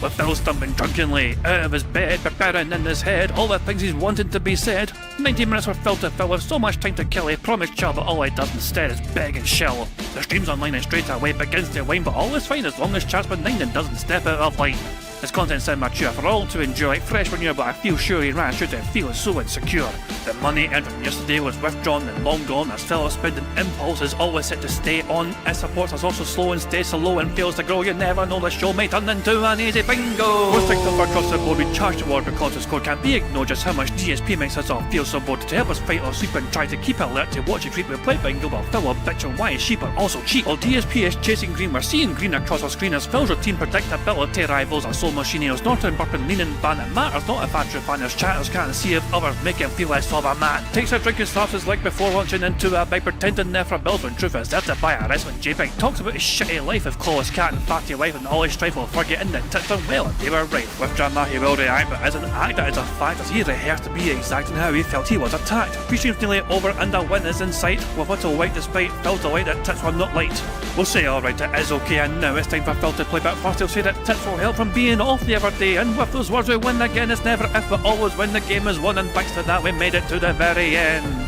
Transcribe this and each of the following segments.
with Phil stumbling drunkenly out of his bed, preparing in his head all the things he's wanted to be said. 90 minutes for Phil to fill with so much time to kill. He promised chill, but all he does instead is beg and shill. The stream's online and straight away begins to wane, but all is fine as long as chat's benign and doesn't step out of line. His content's immature for all to enjoy, like fresh when you're, but I feel sure he ran through to feel so insecure. The money earned from yesterday was withdrawn and long gone, as Phil's spending impulse is always set to stay on. His supports us also slow and stays so low and fails to grow. You never know, the show may turn into an easy bingo. We're sick of across the board, we charge the ward because the score can't be ignored. Just how much DSP makes us all feel so bored. To help us fight or sleep and try to keep alert to watch it creep, we play bingo while Phil will bitch on why his sheep are also cheap. While DSP is chasing green, we're seeing green across our screen as Phil's routine predictability rivals our soul machineers. Norton, burping, leaning, ban. It matters not if Andrew fanners chatters can't see if others make him feel less of a man. Takes a drink and starts his leg before launching into a bike, pretending there for bills when truth is there to buy a wrestling JPEG. Talks about his shitty life of clawless cat and fatty wife and all his strife while forgetting that tits are well and they were right. With drama he will react, but as an actor it's a fact as he rehearsed to be exact in how he felt he was attacked. Pre-stream's nearly over and a win is in sight, with little white despite Phil's delight that tits were not light. We'll say alright, it is okay, and now it's time for Phil to play, but first he'll say that tits will help from being off the other day, and with those words we win again. It's never if but always when the game is won, and thanks to that we made it to the very end.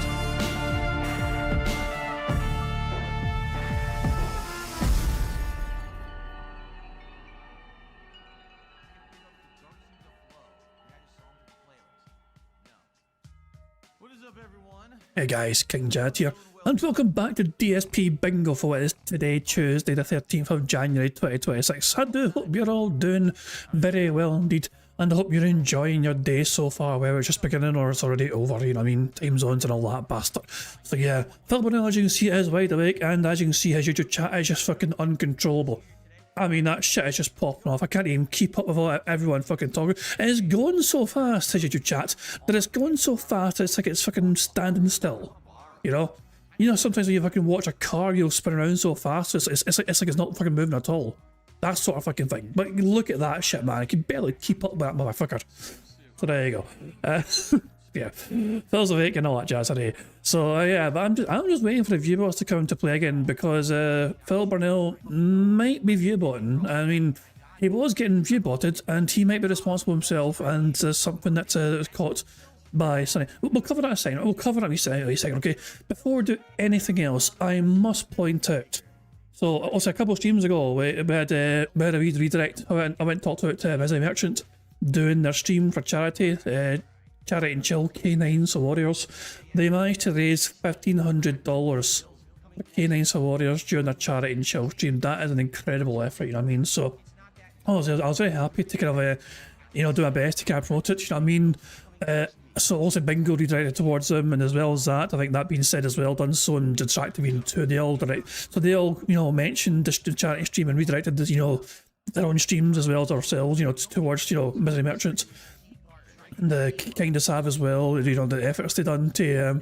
Hey guys, King Jad here, and welcome back to DSP Bingo for what is today, Tuesday the 13th of January 2026. I do hope you're all doing very well indeed, and I hope you're enjoying your day so far, whether it's just beginning or it's already over, you know what I mean, time zones and all that bastard. So yeah, Phil Burnell, as you can see, is wide awake, and as you can see, his YouTube chat is just fucking uncontrollable. I mean, that shit is just popping off. I can't even keep up with everyone fucking talking. And it's going so fast, his YouTube chat, that it's going so fast it's like it's fucking standing still. You know? You know, sometimes when you fucking watch a car, you'll spin around so fast, it's like it's not fucking moving at all. That sort of fucking thing. But look at that shit, man. I can barely keep up with that motherfucker. So there you go. Yeah, Phil's awake and all that jazz today. So yeah, but I'm just waiting for the viewbots to come into play again, because Phil Burnell might be viewbotting. I mean, he was getting viewbotted, and he might be responsible himself, and something that's caught by Sunny. We'll cover that in a second. We'll cover that in a second, okay? Before we do anything else, I must point out. So also a couple of streams ago, we had a redirect. I went and talked about Mizzy Merchant doing their stream for charity. Charity and Chill Canines for Warriors. They managed to raise $1,500 for Canines for Warriors during their Charity and Chill stream. That is an incredible effort, you know what I mean? So I was very happy to kind of you know, do my best to kind of promote it, you know what I mean? So also Bingo redirected towards them, and as well as that, I think that being said as well, done so in Distractive too. They all you know, mentioned the charity stream and redirected you know, their own streams as well as ourselves, you know, towards, you know, Mizzy Merchant. The kindness have as well, you know, the efforts they done to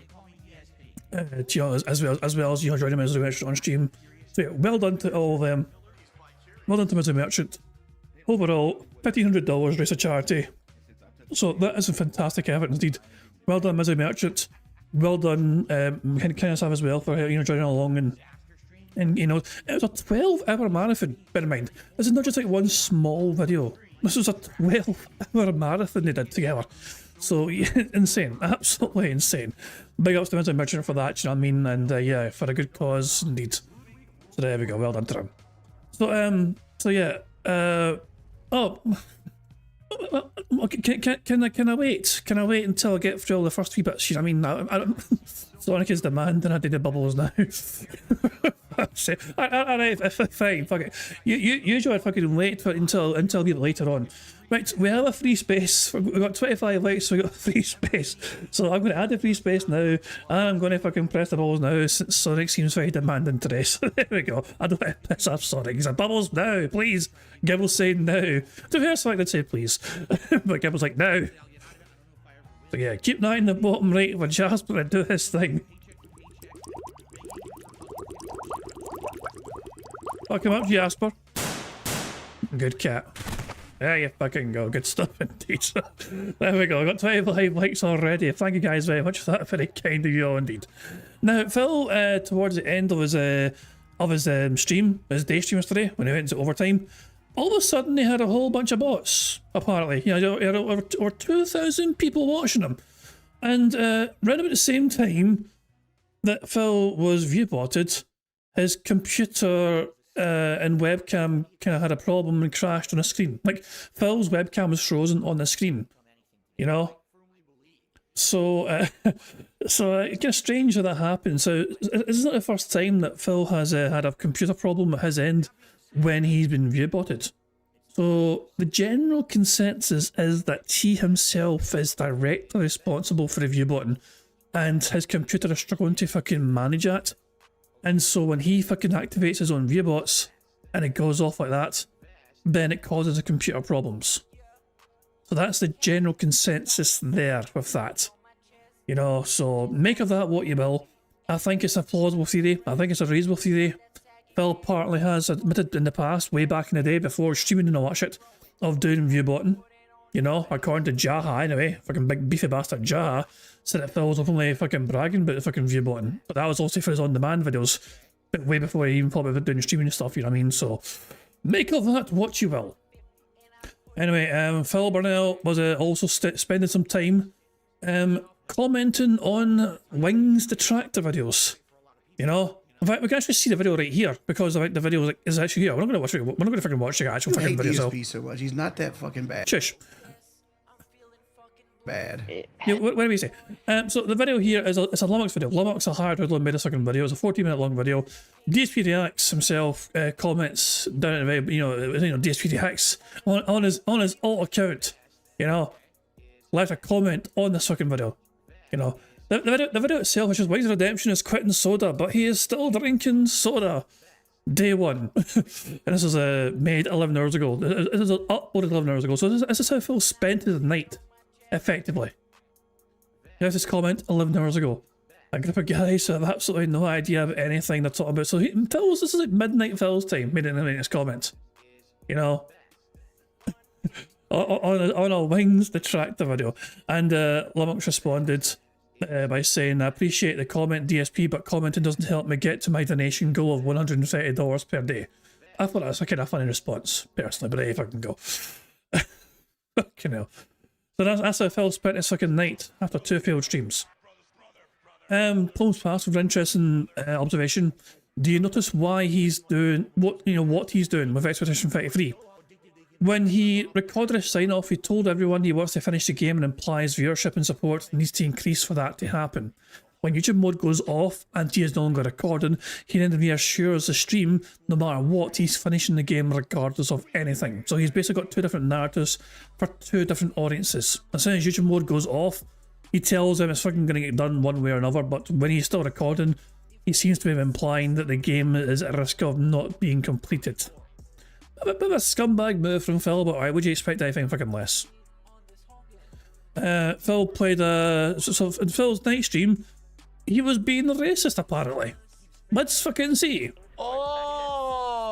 you know, as well as you know, joining Mizzy Merchant on stream. So yeah, well done to all of them. Well done to Mizzy Merchant. Overall, $1,500 raised to charity. So that is a fantastic effort indeed. Well done, Mizzy Merchant. Well done, kindness have as well for, you know, joining along, and you know, it was a 12-hour marathon. Bear in mind, this is not just like one small video. This was a 12-hour marathon they did together. So, yeah, insane. Absolutely insane. Big ups to Mizzy Merchant for that, you know what I mean? And, yeah, for a good cause, indeed. So there we go, well done to them. So yeah, oh, can I wait? Can I wait until I get through all the first three bits? You know what I mean? Sonic is demanding I do the bubbles now. Alright, fine, fuck it. Usually I'd fucking wait until a bit later on. Right, we have a free space. We've got 25 likes, so we've got a free space. So I'm going to add the free space now, and I'm going to fucking press the bubbles now, since Sonic seems very demanding today. So there we go. I don't want to piss off Sonic. He's like, bubbles now, please. Gibble's saying now. To be fair, Sonic did say please. But Gibble's like, now. So yeah, keep an eye in the bottom right when Jasper to do his thing. Fuck him up, Jasper. Good cat. There you fucking go. Good stuff indeed. There we go. I got 25 likes already. Thank you guys very much for that. Very kind of you all indeed. Now, Phil, towards the end of his stream, his day stream yesterday, when he went into overtime, all of a sudden they had a whole bunch of bots, apparently. You know, over 2,000 people watching them. And right about the same time that Phil was viewbotted, his computer and webcam kind of had a problem and crashed on the screen. Like, Phil's webcam was frozen on the screen, you know? So, it's kind of strange how that happened. So, this isn't the first time that Phil has had a computer problem at his end when he's been viewbotted. So, the general consensus is that he himself is directly responsible for the viewbotting, and his computer is struggling to fucking manage that. And so when he fucking activates his own viewbots and it goes off like that, then it causes the computer problems. So that's the general consensus there with that. You know, so make of that what you will. I think it's a plausible theory. I think it's a reasonable theory. Phil partly has admitted in the past, way back in the day before streaming and all that shit, of doing viewbotting. You know, according to Jaha anyway, fucking big beefy bastard Jaha said that Phil was openly fucking bragging about the fucking viewbotting. But that was also for his on-demand videos, but way before he even thought about doing streaming and stuff, you know what I mean? So, make of that what you will. Anyway, Phil Burnell was also spending some time commenting on Wings Detractor videos. You know? In fact, we can actually see the video right here, because I think the video is actually here. We're not going to watch it. We're not going to fucking watch the actual fucking video. DSP so much. He's not that fucking bad. Shush. Bad. Yeah, what do we say? So the video here is it's a Lummox video. Lummox, a hired hoodlum, made a second video. It's a 14-minute long video. DSP reacts himself, comments down at the very, DSP reacts on his alt account. You know, left a comment on this fucking video. You know, the video itself is just Wings Redemption is quitting soda, but he is still drinking soda. Day one. And this was made 11 hours ago. It was uploaded 11 hours ago. So this is how Phil spent his night. Effectively. Here's his comment 11 hours ago. A group of guys who have absolutely no idea of anything they're talking about. So this is like midnight Phil's time, made it in his comment. You know? on a Wings Detractor video. And Lummox responded by saying, I appreciate the comment, DSP, but commenting doesn't help me get to my donation goal of $130 per day. I thought that was a kind of funny response, personally, but hey, if I can go. Fucking hell. So that's how Phil spent his fucking night after 2 failed streams. Post pass with interesting observation. Do you notice why he's doing what he's doing with Expedition 33? When he recorded his sign off, he told everyone he wants to finish the game and implies viewership and support needs to increase for that to happen. When YouTube mode goes off and he is no longer recording, he then reassures the stream no matter what, he's finishing the game regardless of anything. So he's basically got 2 different narratives for 2 different audiences. As soon as YouTube mode goes off, he tells them it's fucking going to get done one way or another, but when he's still recording, he seems to be implying that the game is at risk of not being completed. A bit of a scumbag move from Phil, but alright, would you expect anything fucking less? Phil played so in Phil's night stream, he was being racist apparently. Let's fucking see. Oh!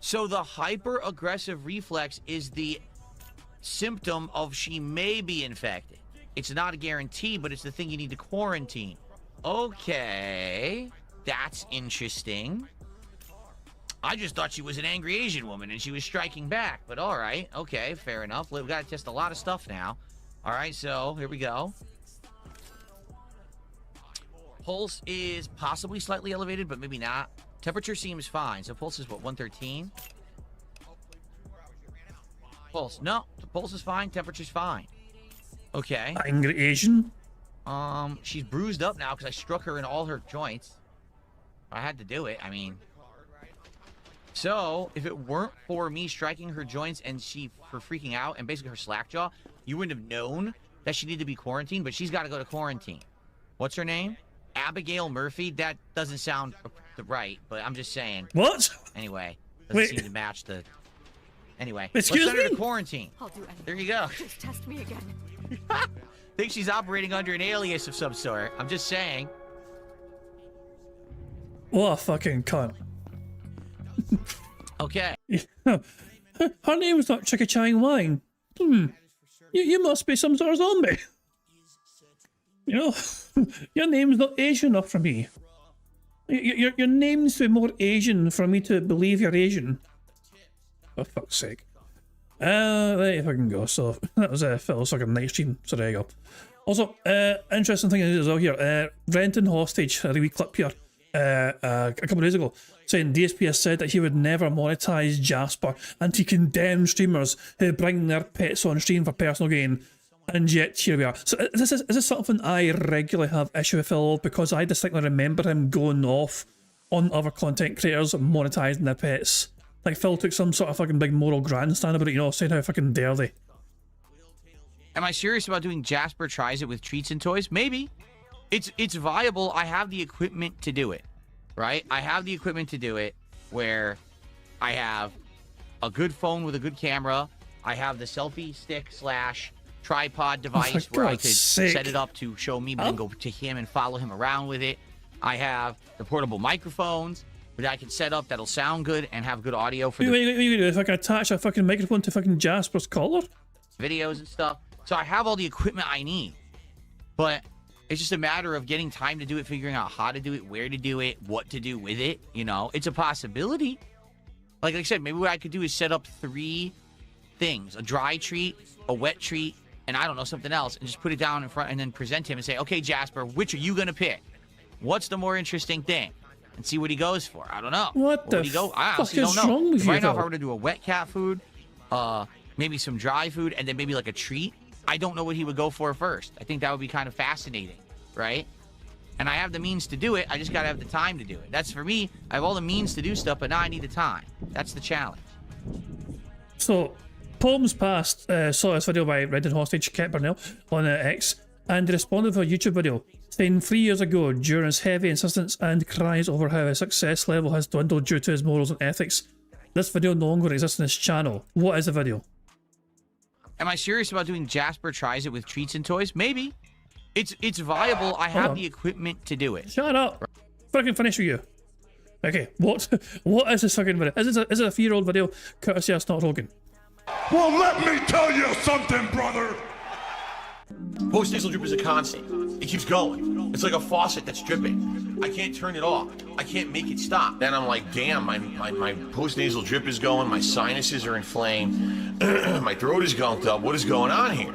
So the hyper-aggressive reflex is the symptom of she may be infected. It's not a guarantee, but it's the thing you need to quarantine. Okay. That's interesting. I just thought she was an angry Asian woman and she was striking back, but all right, okay, fair enough. We've got to test a lot of stuff now. All right, so here we go. Pulse is possibly slightly elevated, but maybe not. Temperature seems fine. So pulse is what, 113? Pulse, no, the pulse is fine. Temperature's fine. Okay. Angry Asian? She's bruised up now because I struck her in all her joints. I had to do it. I mean. So, if it weren't for me striking her joints and for freaking out and basically her slack jaw, you wouldn't have known that she needed to be quarantined, but she's got to go to quarantine. What's her name? Abigail Murphy? That doesn't sound right, but I'm just saying. What? Anyway, doesn't seem to match the... Anyway, excuse let's send her me? to quarantine. I'll do anything. There you go. Just test me again. Think she's operating under an alias of some sort. I'm just saying. What a fucking cunt. Okay. Her name's not Chicka Chang Wang. You must be some sort of zombie. You know, your name's not Asian enough for me. Your name's to be more Asian for me to believe you're Asian. for fuck's sake. There you fucking go. So that was Phil's fucking night stream. So there you go. Also, interesting thing as well here. Renton Hostage had a wee clip here a couple of days ago saying DSP has said that he would never monetize Jasper and he condemns streamers who bring their pets on stream for personal gain. And yet here we are. So is this something I regularly have issue with Phil, because I distinctly remember him going off on other content creators monetizing their pets. Like Phil took some sort of fucking big moral grandstand about it, you know, saying how fucking dare they. Am I serious about doing Jasper Tries It with treats and toys? Maybe. It's viable. I have the equipment to do it, right? I have the equipment to do it where I have a good phone with a good camera. I have the selfie stick / tripod device where I could set it up to show me and go to him and follow him around with it. I have the portable microphones that I can set up that'll sound good and have good audio for What are you gonna do? If I can attach a fucking microphone to fucking Jasper's collar? Videos and stuff. So I have all the equipment I need. But it's just a matter of getting time to do it, figuring out how to do it, where to do it, what to do with it. You know, it's a possibility. Like I said, maybe what I could do is set up 3 things: a dry treat, a wet treat, and I don't know, something else, and just put it down in front and then present him and say, okay, Jasper, which are you going to pick? What's the more interesting thing? And see what he goes for. I don't know. What the I honestly don't know. Right now, if I were to do a wet cat food, maybe some dry food, and then maybe like a treat, I don't know what he would go for first. I think that would be kind of fascinating, right? And I have the means to do it. I just got to have the time to do it. That's for me. I have all the means to do stuff, but now I need the time. That's the challenge. So, Palms Past saw this video by Renton Hostage, Kent Burnell, on X, and he responded to a YouTube video saying 3 years ago, during his heavy insistence and cries over how his success level has dwindled due to his morals and ethics, this video no longer exists on his channel. What is the video? Am I serious about doing Jasper Tries It with treats and toys? Maybe. It's viable. I have the equipment to do it. Shut up. Fucking finish with you. Okay, what is this fucking video? Is it a 3-year-old video courtesy of Snot Hogan? Well, let me tell you something, brother. Post-nasal drip is a constant. It keeps going. It's like a faucet that's dripping. I can't turn it off. I can't make it stop. Then I'm like, damn, my post-nasal drip is going. My sinuses are inflamed. My throat is gunked up. What is going on here?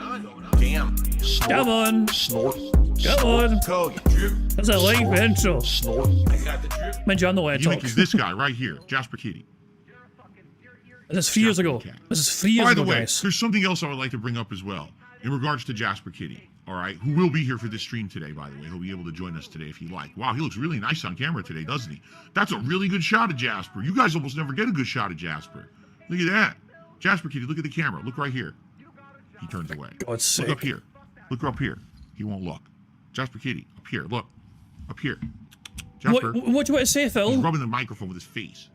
Damn. Snort, Come on. Snort. Come on. Code. Drip. That's a live intro. Snort. I got the drip. Man, you know where I You talk. think it's this guy right here, Jasper Kitty. This is 3 years ago. This is 3 years By ago, the way, guys. there's something else I would like to bring up as well in regards to Jasper Kitty. All right, who will be here for this stream today, by the way. He'll be able to join us today if he like. Wow, he looks really nice on camera today, doesn't he? That's a really good shot of Jasper. You guys almost never get a good shot of Jasper. Look at that. Jasper Kitty, look at the camera. Look right here. He turns away. God's sake. Look up here. Look up here. He won't look. Jasper Kitty, up here. Look. Up here. Jasper. What do you want to say, Phil? He's rubbing the microphone with his face.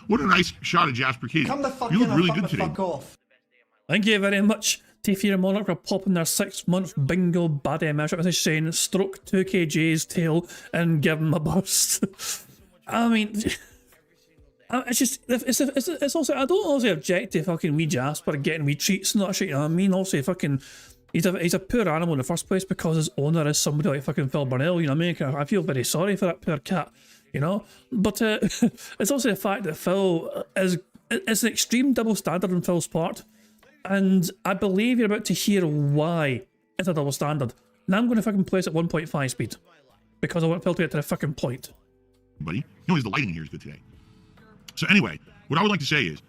What a nice shot of Jasper Kitty. Come the fuck you look in really or good today. fuck off. Thank you very much. T-Fear and Monarch are popping their 6-month bingo baddie membership message saying stroke 2KJ's tail and give him a burst. I mean, it's just, it's also, I don't also object to fucking wee Jasper getting wee treats and that shit, you know what I mean? Also, fucking, he's a poor animal in the first place because his owner is somebody like fucking Phil Burnell, you know what I mean? I feel very sorry for that poor cat, you know? But it's also the fact that Phil it's an extreme double standard on Phil's part. And I believe you're about to hear why it's a double standard. Now I'm going to fucking place at 1.5 speed. Because I want Phil to get to the fucking point. Buddy, you know, the lighting in here is good today. So anyway, what I would like to say is,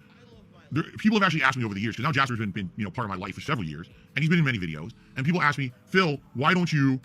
people have actually asked me over the years, because now Jasper's been part of my life for several years, and he's been in many videos, and people ask me, Phil, why don't you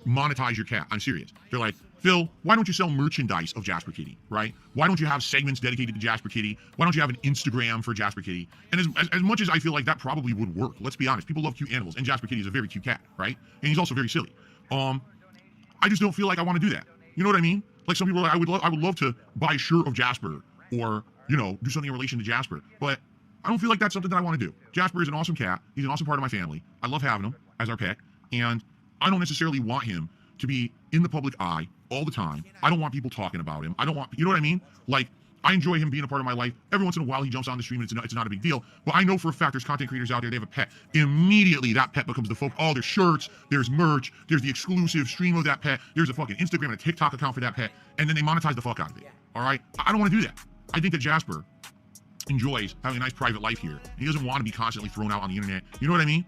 monetize your cat? I'm serious. They're like, Phil, why don't you sell merchandise of Jasper Kitty, right? Why don't you have segments dedicated to Jasper Kitty? Why don't you have an Instagram for Jasper Kitty? And as much as I feel like that probably would work, let's be honest, people love cute animals, and Jasper Kitty is a very cute cat, right? And he's also very silly. I just don't feel like I want to do that. You know what I mean? Like some people, I would love to buy a shirt of Jasper, or do something in relation to Jasper, but I don't feel like that's something that I want to do. Jasper is an awesome cat. He's an awesome part of my family. I love having him as our pet, and I don't necessarily want him to be in the public eye all the time. I don't want people talking about him. I don't want, you know what I mean? Like, I enjoy him being a part of my life. Every once in a while, he jumps on the stream, and it's not a big deal. But I know for a fact there's content creators out there, they have a pet. Immediately, that pet becomes the focus. Oh, there's shirts, there's merch, there's the exclusive stream of that pet, there's a fucking Instagram and a TikTok account for that pet, and then they monetize the fuck out of it. All right? I don't want to do that. I think that Jasper enjoys having a nice private life here. He doesn't want to be constantly thrown out on the internet. You know what I mean?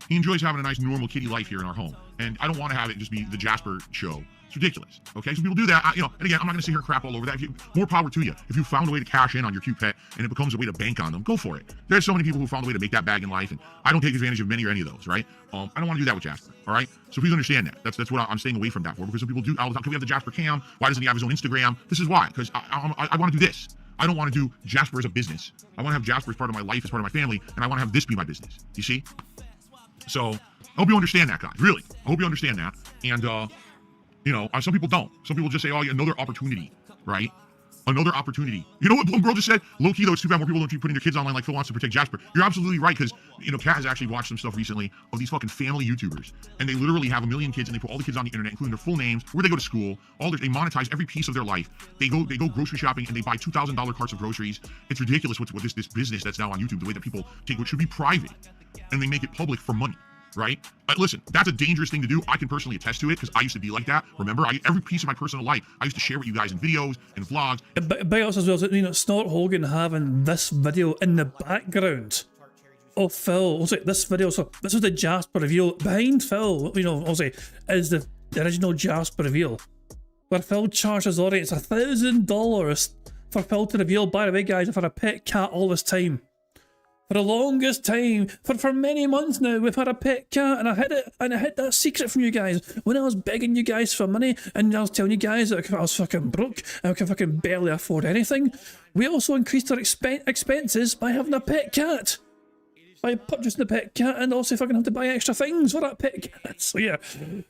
He enjoys having a nice normal kitty life here in our home. And I don't want to have it just be the Jasper show. It's ridiculous. Okay, so people do that. You know, and again, I'm not going to sit here and crap all over that. More power to you. If you found a way to cash in on your cute pet and it becomes a way to bank on them, go for it. There's so many people who found a way to make that bag in life, and I don't take advantage of many or any of those, right? I don't want to do that with Jasper, all right? So please understand that. That's what I'm staying away from that for, because some people do all the time. Can we have the Jasper cam? Why doesn't he have his own Instagram? This is why, because I want to do this. I don't want to do Jasper as a business. I want to have Jasper as part of my life, as part of my family, and I want to have this be my business. You see? So I hope you understand that, guys. Really, I hope you understand that. And you know, some people don't. Some people just say, "Oh, yeah, another opportunity," right? Another opportunity. You know what one girl just said? Low key though, it's too bad more people don't keep putting their kids online like Phil wants to protect Jasper. You're absolutely right, because you know, Kat has actually watched some stuff recently of these fucking family YouTubers, and they literally have 1 million kids, and they put all the kids on the internet, including their full names, where they go to school, they monetize every piece of their life. They go grocery shopping and they buy $2,000 carts of groceries. It's ridiculous what this business that's now on YouTube, the way that people take what should be private and they make it public for money. Right? Listen, that's a dangerous thing to do. I can personally attest to it, because I used to be like that. Remember, every piece of my personal life, I used to share with you guys in videos and vlogs. Big ups as well, you know, Snort Hogan having this video in the background. Oh, Phil, I'll say this video, so this is the Jasper reveal. Behind Phil, you know, I'll say, is the original Jasper reveal, where Phil charged his audience $1,000 for Phil to reveal, by the way, guys, I've had a pet cat all this time. For the longest time, for many months now, we've had a pet cat, and I hid that secret from you guys when I was begging you guys for money, and I was telling you guys that I was fucking broke and I could fucking barely afford anything. We also increased our expenses by having a pet cat, by purchasing a pet cat, and also fucking have to buy extra things for that pet cat. So yeah,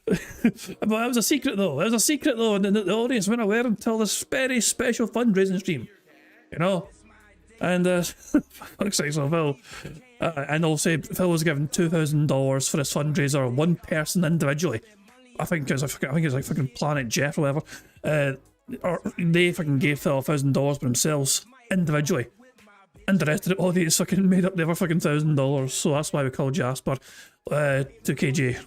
but that was a secret though. And the audience weren't aware until this very special fundraising stream, you know. And fuck's sake, so Phil, and also Phil was given $2,000 for his fundraiser, one person individually. I think it's like fucking Planet Jeff or whatever. Or they fucking gave Phil $1,000 for themselves individually, and the rest of the audience fucking made up the other fucking $1,000. So that's why we call Jasper 2KJ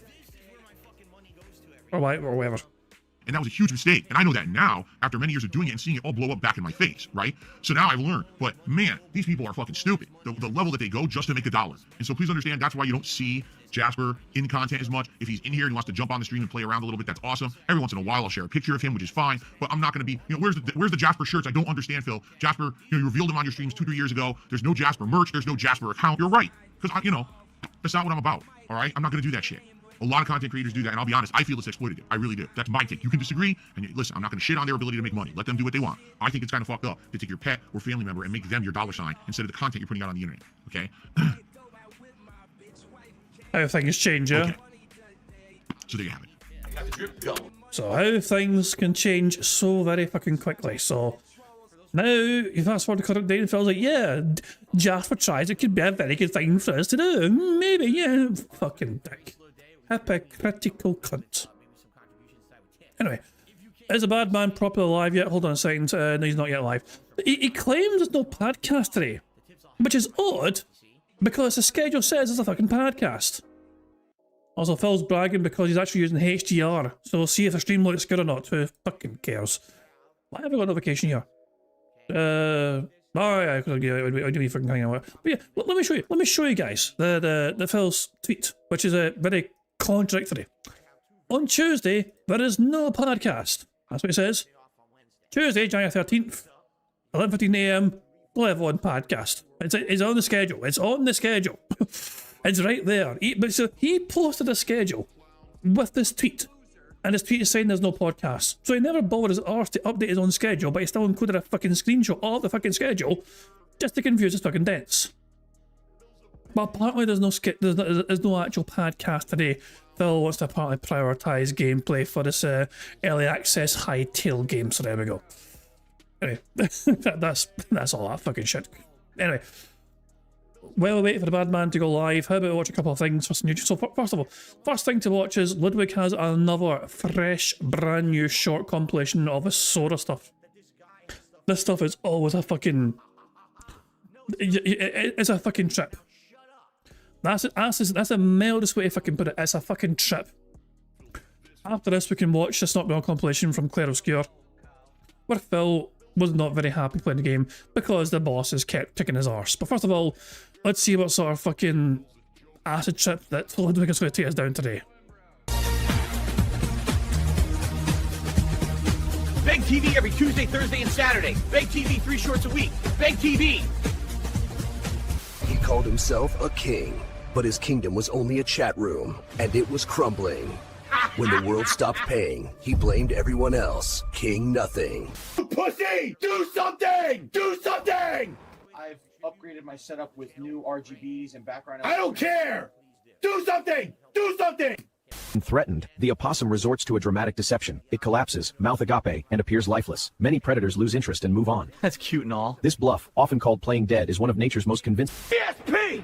or whatever. And that was a huge mistake. And I know that now, after many years of doing it and seeing it all blow up back in my face, right? So now I've learned. But man, these people are fucking stupid. The level that they go just to make a dollar. And so please understand, that's why you don't see Jasper in content as much. If he's in here and he wants to jump on the stream and play around a little bit, that's awesome. Every once in a while, I'll share a picture of him, which is fine. But I'm not going to be, you know, where's the Jasper shirts? I don't understand, Phil. Jasper, you know, you revealed him on your streams 2-3 years ago. There's no Jasper merch. There's no Jasper account. You're right. Because, you know, that's not what I'm about. All right? I'm not going to do that shit. A lot of content creators do that, and I'll be honest, I feel it's exploitative. I really do. That's my take. You can disagree, and listen, I'm not going to shit on their ability to make money. Let them do what they want. I think it's kind of fucked up to take your pet or family member and make them your $sign instead of the content you're putting out on the internet. Okay? How things change, yeah? Okay. So there you have it. Got the drip going. So how things can change so very fucking quickly. So now, you fast forward to current day, and Phil's like, yeah, Jasper tries, it could be a very good thing for us to do. Maybe, yeah, fucking dick. Hypocritical cunt. Anyway, is the bad man properly live yet? Hold on a second. No, he's not yet live. He claims there's no podcast today, which is odd because the schedule says there's a fucking podcast. Also, Phil's bragging because he's actually using HDR, so we'll see if the stream looks good or not. Who fucking cares? Why have I got a notification here? Oh yeah, I do be fucking hanging out. But yeah, let me show you. Let me show you guys the Phil's tweet, which is a very contradictory. On Tuesday, there is no podcast. That's what it says. Tuesday, January 13th, 11:15 AM, level 1 podcast. It's on the schedule. It's on the schedule. It's right there. So he posted a schedule with this tweet, and his tweet is saying there's no podcast. So he never bothered his arse to update his own schedule, but he still included a fucking screenshot of the fucking schedule just to confuse his fucking dents. But apparently there's no actual podcast today. Phil wants to apparently prioritise gameplay for this early access high tail game, so there we go. Anyway, that's all that fucking shit. Anyway, while we wait for the bad man to go live, how about we watch a couple of things for some YouTube? So first of all, first thing to watch is Ludwig has another fresh, brand new short compilation of his Sora stuff. This stuff is always a fucking... It's a fucking trip. That's the mildest way if I can put it. It's a fucking trip. After this, we can watch the Snot Bell compilation from Claire Obscure, where Phil was not very happy playing the game because the bosses kept kicking his arse. But first of all, let's see what sort of fucking acid trip that Ludwig is going to take us down today. Beg TV every Tuesday, Thursday, and Saturday. Beg TV 3 shorts a week. Beg TV. He called himself a king, but his kingdom was only a chat room, and it was crumbling. When the world stopped paying, he blamed everyone else. King nothing. Pussy! Do something! Do something! I've upgraded my setup with new RGBs and background. I don't care! Do something! Do something! Threatened, the opossum resorts to a dramatic deception. It collapses, mouth agape, and appears lifeless. Many predators lose interest and move on. That's cute and all. This bluff, often called playing dead, is one of nature's most convincing. DSP!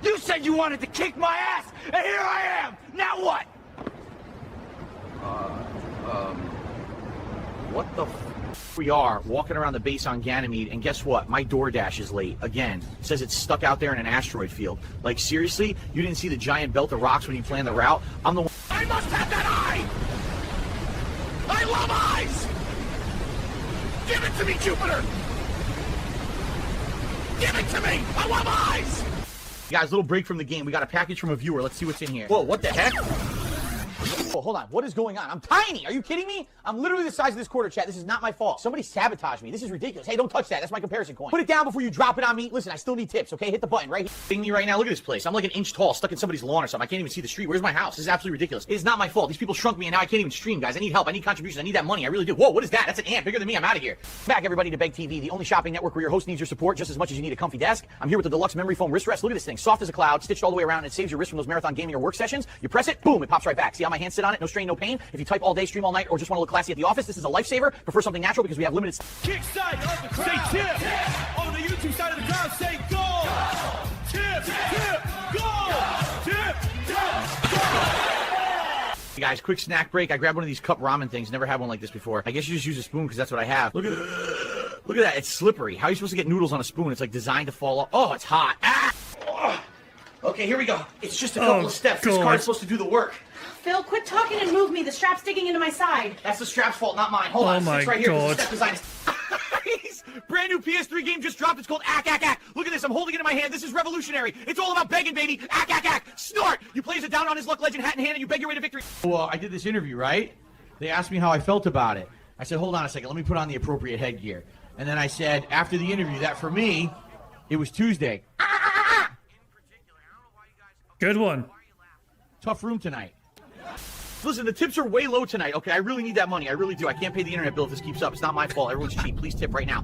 You said you wanted to kick my ass, and here I am! Now what? What the f? We are walking around the base on Ganymede, and guess what? My DoorDash is late again. It says it's stuck out there in an asteroid field. Like, seriously? You didn't see the giant belt of rocks when you planned the route? I'm the one. I must have that eye! I love eyes! Give it to me, Jupiter! Give it to me! I love eyes! Guys, little break from the game. We got a package from a viewer. Let's see what's in here. Whoa, what the heck? Oh, hold on. What is going on? I'm tiny. Are you kidding me? I'm literally the size of this quarter, chat. This is not my fault. Somebody sabotaged me. This is ridiculous. Hey, don't touch that. That's my comparison coin. Put it down before you drop it on me. Listen, I still need tips, okay? Hit the button right here. Seeing me right now. Look at this place. I'm like an inch tall, stuck in somebody's lawn or something. I can't even see the street. Where's my house? This is absolutely ridiculous. It is not my fault. These people shrunk me and now I can't even stream, guys. I need help. I need contributions. I need that money. I really do. Whoa, what is that? That's an ant bigger than me. I'm out of here. Back, everybody, to Beg TV, the only shopping network where your host needs your support just as much as you need a comfy desk. I'm here with the deluxe memory foam wrist rest. Look at this thing. Soft as a cloud, stitched all the way around, and it saves your wrist from those marathon gaming or work sessions. You press it, boom, it pops right back. See how my hands sit on it? No strain, no pain. If you type all day, stream all night, or just want to look classy at the office, this is a lifesaver. Prefer something natural because we have limited. Kick side of the crowd. Say tip. On the YouTube side of the crowd, say goal. Tip, tip, goal. Tip, tip, goal. Hey guys, quick snack break. I grabbed one of these cup ramen things. Never had one like this before. I guess you just use a spoon because that's what I have. Look at that. It's slippery. How are you supposed to get noodles on a spoon? It's like designed to fall off. Oh, it's hot. Ah! Oh. Okay, here we go. It's just a couple of steps. This card's supposed to do the work. Phil, quit talking and move me. The strap's digging into my side. That's the strap's fault, not mine. Hold on, it's right here. This is step design. Brand new PS3 game just dropped. It's called Ack Ack Ack. Look at this. I'm holding it in my hand. This is revolutionary. It's all about begging, baby. Ack Ack Ack. Snort. You place it down on his luck legend hat in hand and you beg your way to victory. Well, I did this interview, right? They asked me how I felt about it. I said, hold on a second. Let me put on the appropriate headgear. And then I said, after the interview, that for me, it was Tuesday. Good one. Tough room tonight. Listen, the tips are way low tonight. Okay, I really need that money. I really do. I can't pay the internet bill if this keeps up. It's not my fault. Everyone's cheap. Please tip right now.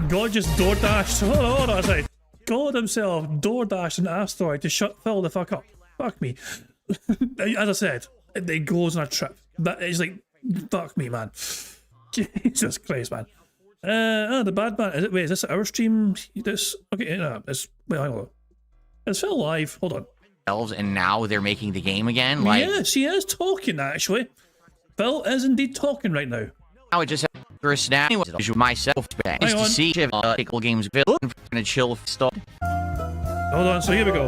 God just DoorDashed. Hold on a second. God himself DoorDashed an asteroid to shut Phil the fuck up. Fuck me. As I said, it goes on a trip. But it's like, fuck me, man. Jesus Christ, man. The bad man. Is this our stream? This okay? It's wait, hang on. It's Phil live. Hold on. And now they're making the game again. Like, yes, he is talking actually. Phil is indeed talking right now. now it just for a snap. Myself, nice to see if pickle games gonna chill stuff. Hold on. So here we go.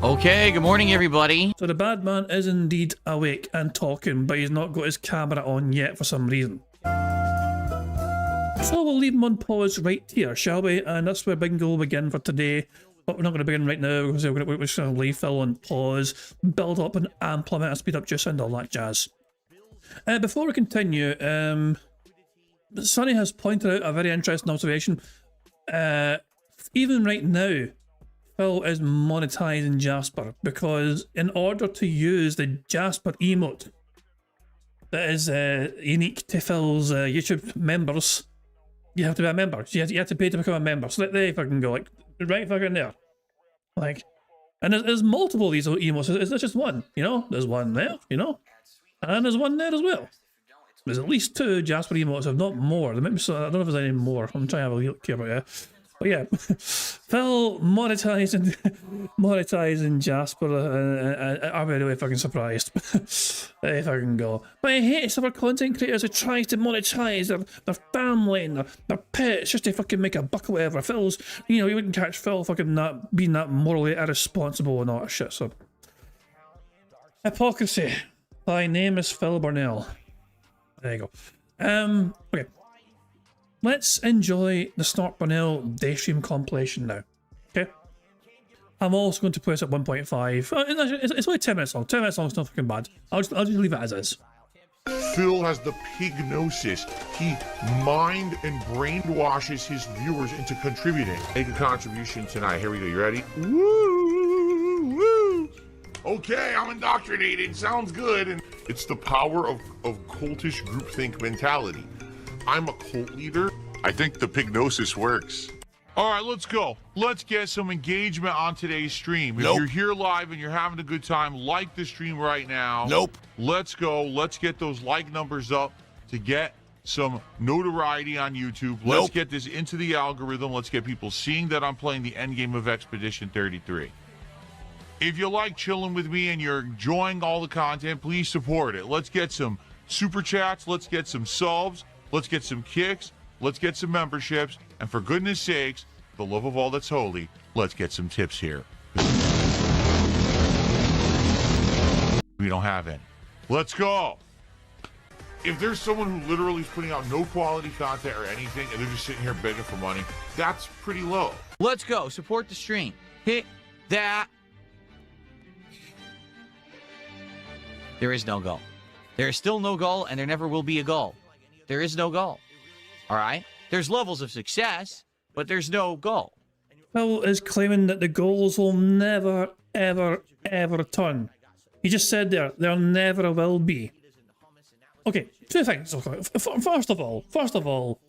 Okay, good morning, everybody. So the bad man is indeed awake and talking, but he's not got his camera on yet for some reason. So we'll leave him on pause right here, shall we? And that's where Bingo will begin for today. But we're not going to begin right now because we're just going to leave Phil on pause, build up an ample amount of speed up juice and all that jazz. Before we continue, Sonny has pointed out a very interesting observation. Even right now, Phil is monetizing Jasper because in order to use the Jasper emote that is unique to Phil's YouTube members, you have to be a member. You have to pay to become a member. So there you fucking go, like right fucking there. Like, and there's multiple of these emotes. There's just one, you know? There's one there, you know? And there's one there as well. There's at least 2 Jasper emotes, if not more. There might be some, I don't know if there's any more. I'm trying to have a look here, but yeah. But yeah, Phil monetizing Jasper. I'm really fucking surprised. There you fucking go. But I hate some of our content creators who tries to monetize their family and their pets just to fucking make a buck or whatever. Phil's, you know, you wouldn't catch Phil fucking not being that morally irresponsible and all that shit. So hypocrisy. My name is Phil Burnell. There you go. Okay. Let's enjoy the Snort Burnell Daystream compilation now. Okay? I'm also going to put this at 1.5. It's only 10 minutes long. 10 minutes long is not fucking bad. I'll just leave it as is. Phil has the pignosis. He mind and brainwashes his viewers into contributing. Make a contribution tonight. Here we go. You ready? Woo! Woo! Okay, I'm indoctrinated. Sounds good. And it's the power of cultish groupthink mentality. I'm a cult leader. I think the pignosis works. All right, let's go. Let's get some engagement on today's stream. If you're here live and you're having a good time, like the stream right now. Let's go. Let's get those like numbers up to get some notoriety on YouTube. Let's get this into the algorithm. Let's get people seeing that I'm playing the end game of Expedition 33. If you like chilling with me and you're enjoying all the content, please support it. Let's get some super chats. Let's get some subs. Let's get some kicks. Let's get some memberships. And for goodness sakes, for the love of all that's holy, let's get some tips here. We don't have any. Let's go. If there's someone who literally is putting out no quality content or anything, and they're just sitting here begging for money, that's pretty low. Let's go. Support the stream. Hit that. There is no goal. There is still no goal, and there never will be a goal. There is no goal. All right? There's levels of success, but there's no goal. Phil is claiming that the goals will never, ever, ever return. He just said there never will be. Okay, two things. First of all,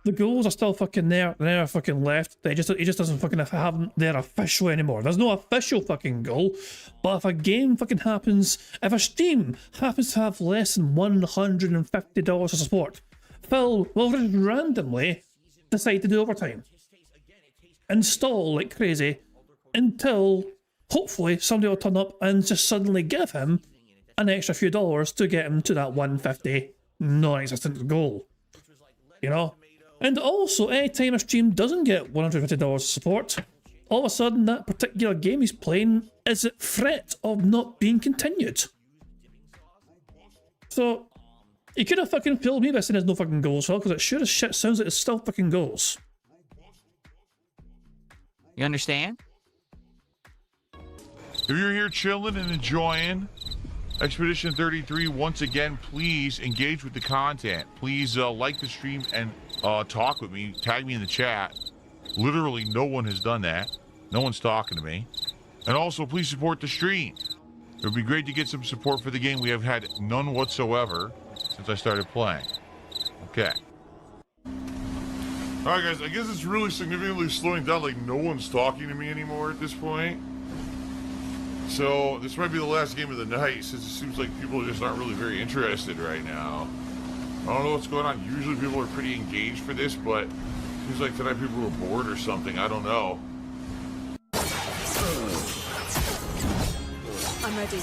the goals are still fucking there. They're never fucking left. He just doesn't fucking have their official anymore. There's no official fucking goal. But if a game fucking happens, if a stream happens to have less than $150 of support, Phil will just randomly decide to do overtime. Install like crazy until hopefully somebody will turn up and just suddenly give him an extra few dollars to get him to that 150 non-existent goal. You know? And also, anytime a stream doesn't get $150 of support, all of a sudden that particular game he's playing is at threat of not being continued. So, he could have fucking fooled me by saying there's no fucking goals, Phil, because it sure as shit sounds like there's still fucking goals. You understand? If you're here chilling and enjoying Expedition 33, once again, please engage with the content. Please like the stream and talk with me. Tag me in the chat. Literally, no one has done that. No one's talking to me. And also, please support the stream. It would be great to get some support for the game. We have had none whatsoever since I started playing. Okay. All right, guys. I guess it's really significantly slowing down. Like, no one's talking to me anymore at this point. So this might be the last game of the night, since it seems like people just aren't really very interested right now. I don't know what's going on. Usually people are pretty engaged for this, but it seems like tonight people are bored or something. I don't know. I'm ready.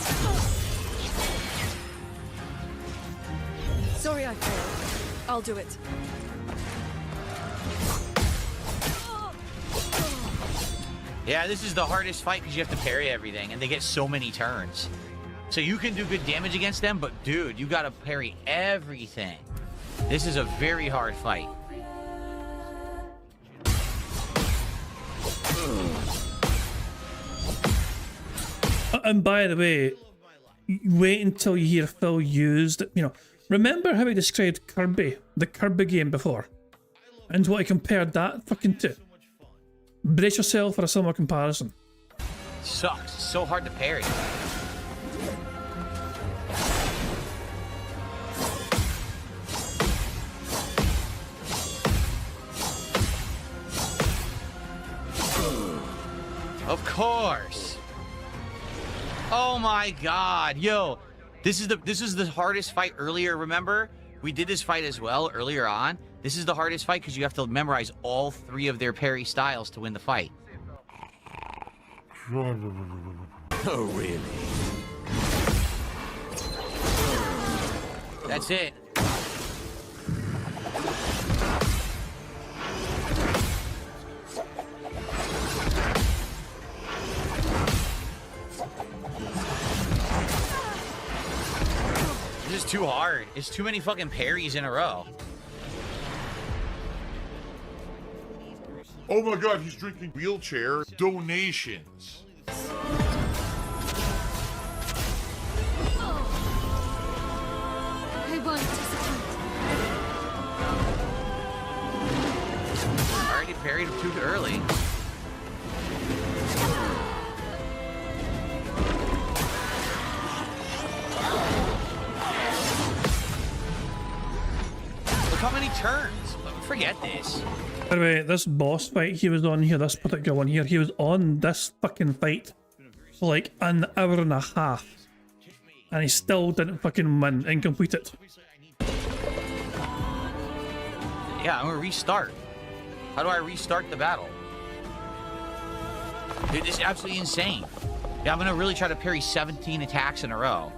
Sorry I failed. I'll do it. Yeah, this is the hardest fight because you have to parry everything, and they get so many turns. So you can do good damage against them, but dude, you gotta parry everything. This is a very hard fight. And by the way, wait until you hear Phil used, remember how he described Kirby, the Kirby game before? And what he compared that fucking to? Brace yourself for a similar comparison. Sucks. It's so hard to parry. Of course. Oh my god. Yo, this is the hardest fight earlier, remember? We did this fight as well earlier on. This is the hardest fight because you have to memorize all 3 of their parry styles to win the fight. Oh, really? That's it. too hard. It's too many fucking parries in a row. Oh my god, he's drinking wheelchair donations. I won't disappoint. I already parried him too early. Look how many turns. Forget this. By the way, this boss fight he was on here, this particular one here, he was on this fucking fight for like an hour and a half. And he still didn't fucking win and complete it. Yeah, I'm gonna restart. How do I restart the battle? Dude, this is absolutely insane. Yeah, I'm gonna really try to parry 17 attacks in a row.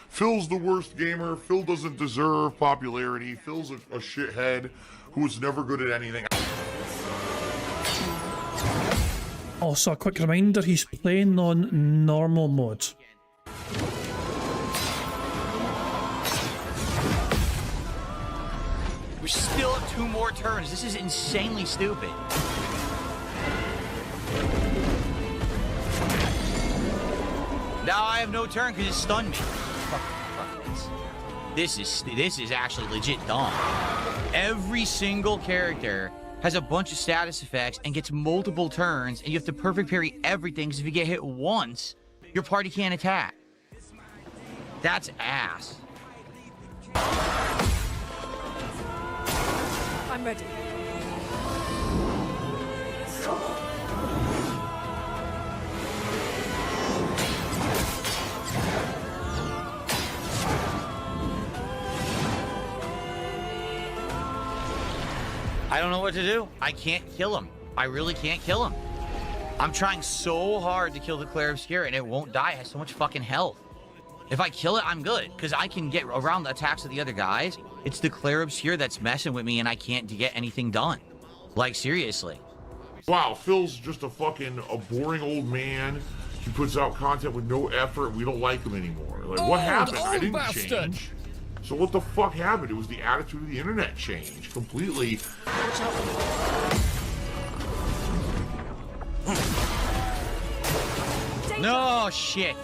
Phil's the worst gamer. Phil doesn't deserve popularity. Phil's a shithead who's never good at anything. Also, a quick reminder, he's playing on normal mode. We still have 2 more turns. This is insanely stupid. Now I have no turn because it stunned me. Fuck this. This is actually legit dumb. Every single character has a bunch of status effects and gets multiple turns, and you have to perfect parry everything, because if you get hit once, your party can't attack. That's ass. I'm ready. I don't know what to do. I can't kill him. I really can't kill him. I'm trying so hard to kill the Claire Obscura, and it won't die. It has so much fucking health. If I kill it, I'm good, because I can get around the attacks of the other guys. It's the Claire Obscura that's messing with me, and I can't get anything done. Like, seriously. Wow, Phil's just a boring old man. He puts out content with no effort. We don't like him anymore. Like, what happened? I didn't change. So what the fuck happened? It was the attitude of the internet changed completely. No, shit.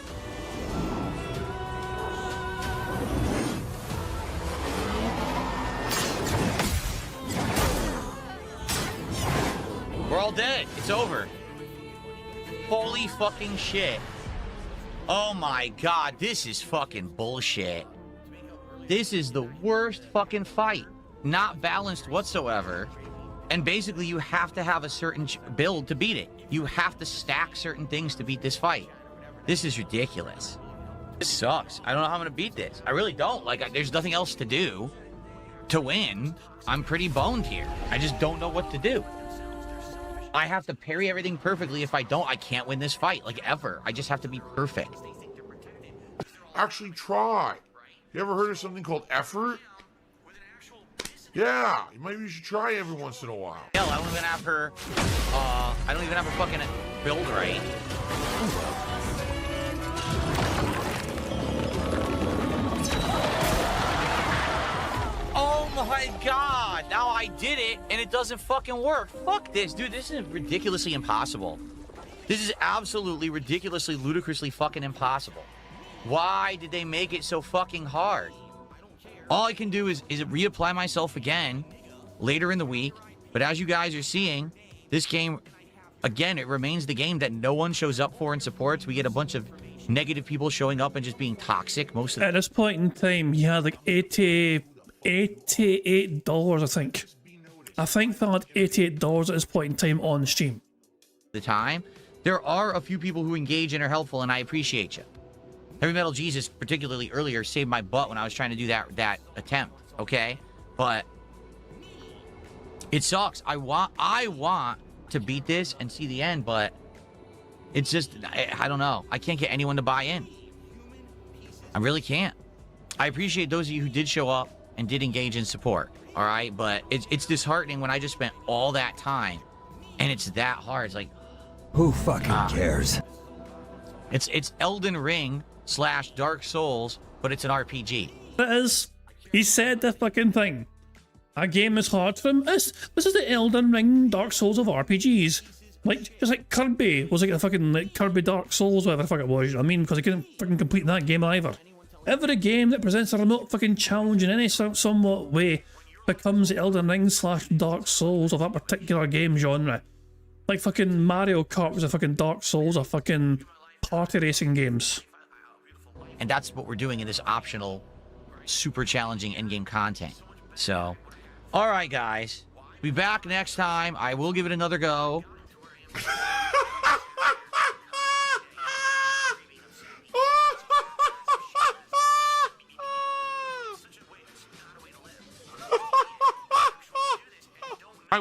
We're all dead. It's over. Holy fucking shit. Oh my god, this is fucking bullshit. This is the worst fucking fight. Not balanced whatsoever. And basically, you have to have a certain build to beat it. You have to stack certain things to beat this fight. This is ridiculous. This sucks. I don't know how I'm gonna beat this. I really don't. Like, there's nothing else to do to win. I'm pretty boned here. I just don't know what to do. I have to parry everything perfectly. If I don't, I can't win this fight, like, ever. I just have to be perfect. Actually try. You ever heard of something called effort? Yeah, maybe you should try every once in a while. Hell, I don't even have her, fucking build right. Oh my god, now I did it, and it doesn't fucking work. Fuck this, dude, this is ridiculously impossible. This is absolutely ridiculously, ludicrously fucking impossible. Why did they make it so fucking hard? All I can do is reapply myself again later in the week. But as you guys are seeing, this game, again, it remains the game that no one shows up for and supports. We get a bunch of negative people showing up and just being toxic most of the At this point in time, he had like $88, I think. I think they had $88 at this point in time on Steam. time. There are a few people who engage and are helpful, and I appreciate you. Heavy Metal Jesus, particularly earlier, saved my butt when I was trying to do that attempt, okay? But it sucks. I want to beat this and see the end, but it's just, I don't know. I can't get anyone to buy in. I really can't. I appreciate those of you who did show up and did engage in support, all right? But it's disheartening when I just spent all that time and it's that hard. It's like, who fucking cares? It's Elden Ring / Dark Souls, but it's an RPG. It is. He said the fucking thing. A game is hard for him. This is the Elden Ring Dark Souls of RPGs. Like, just like Kirby was like the fucking like Kirby Dark Souls, whatever the fuck it was, you know what I mean? Because he couldn't fucking complete that game either. Every game that presents a remote fucking challenge in any somewhat way becomes the Elden Ring / Dark Souls of that particular game genre. Like fucking Mario Kart was a fucking Dark Souls of fucking party racing games. And that's what we're doing in this optional, super challenging endgame content. So, alright guys, be back next time. I will give it another go.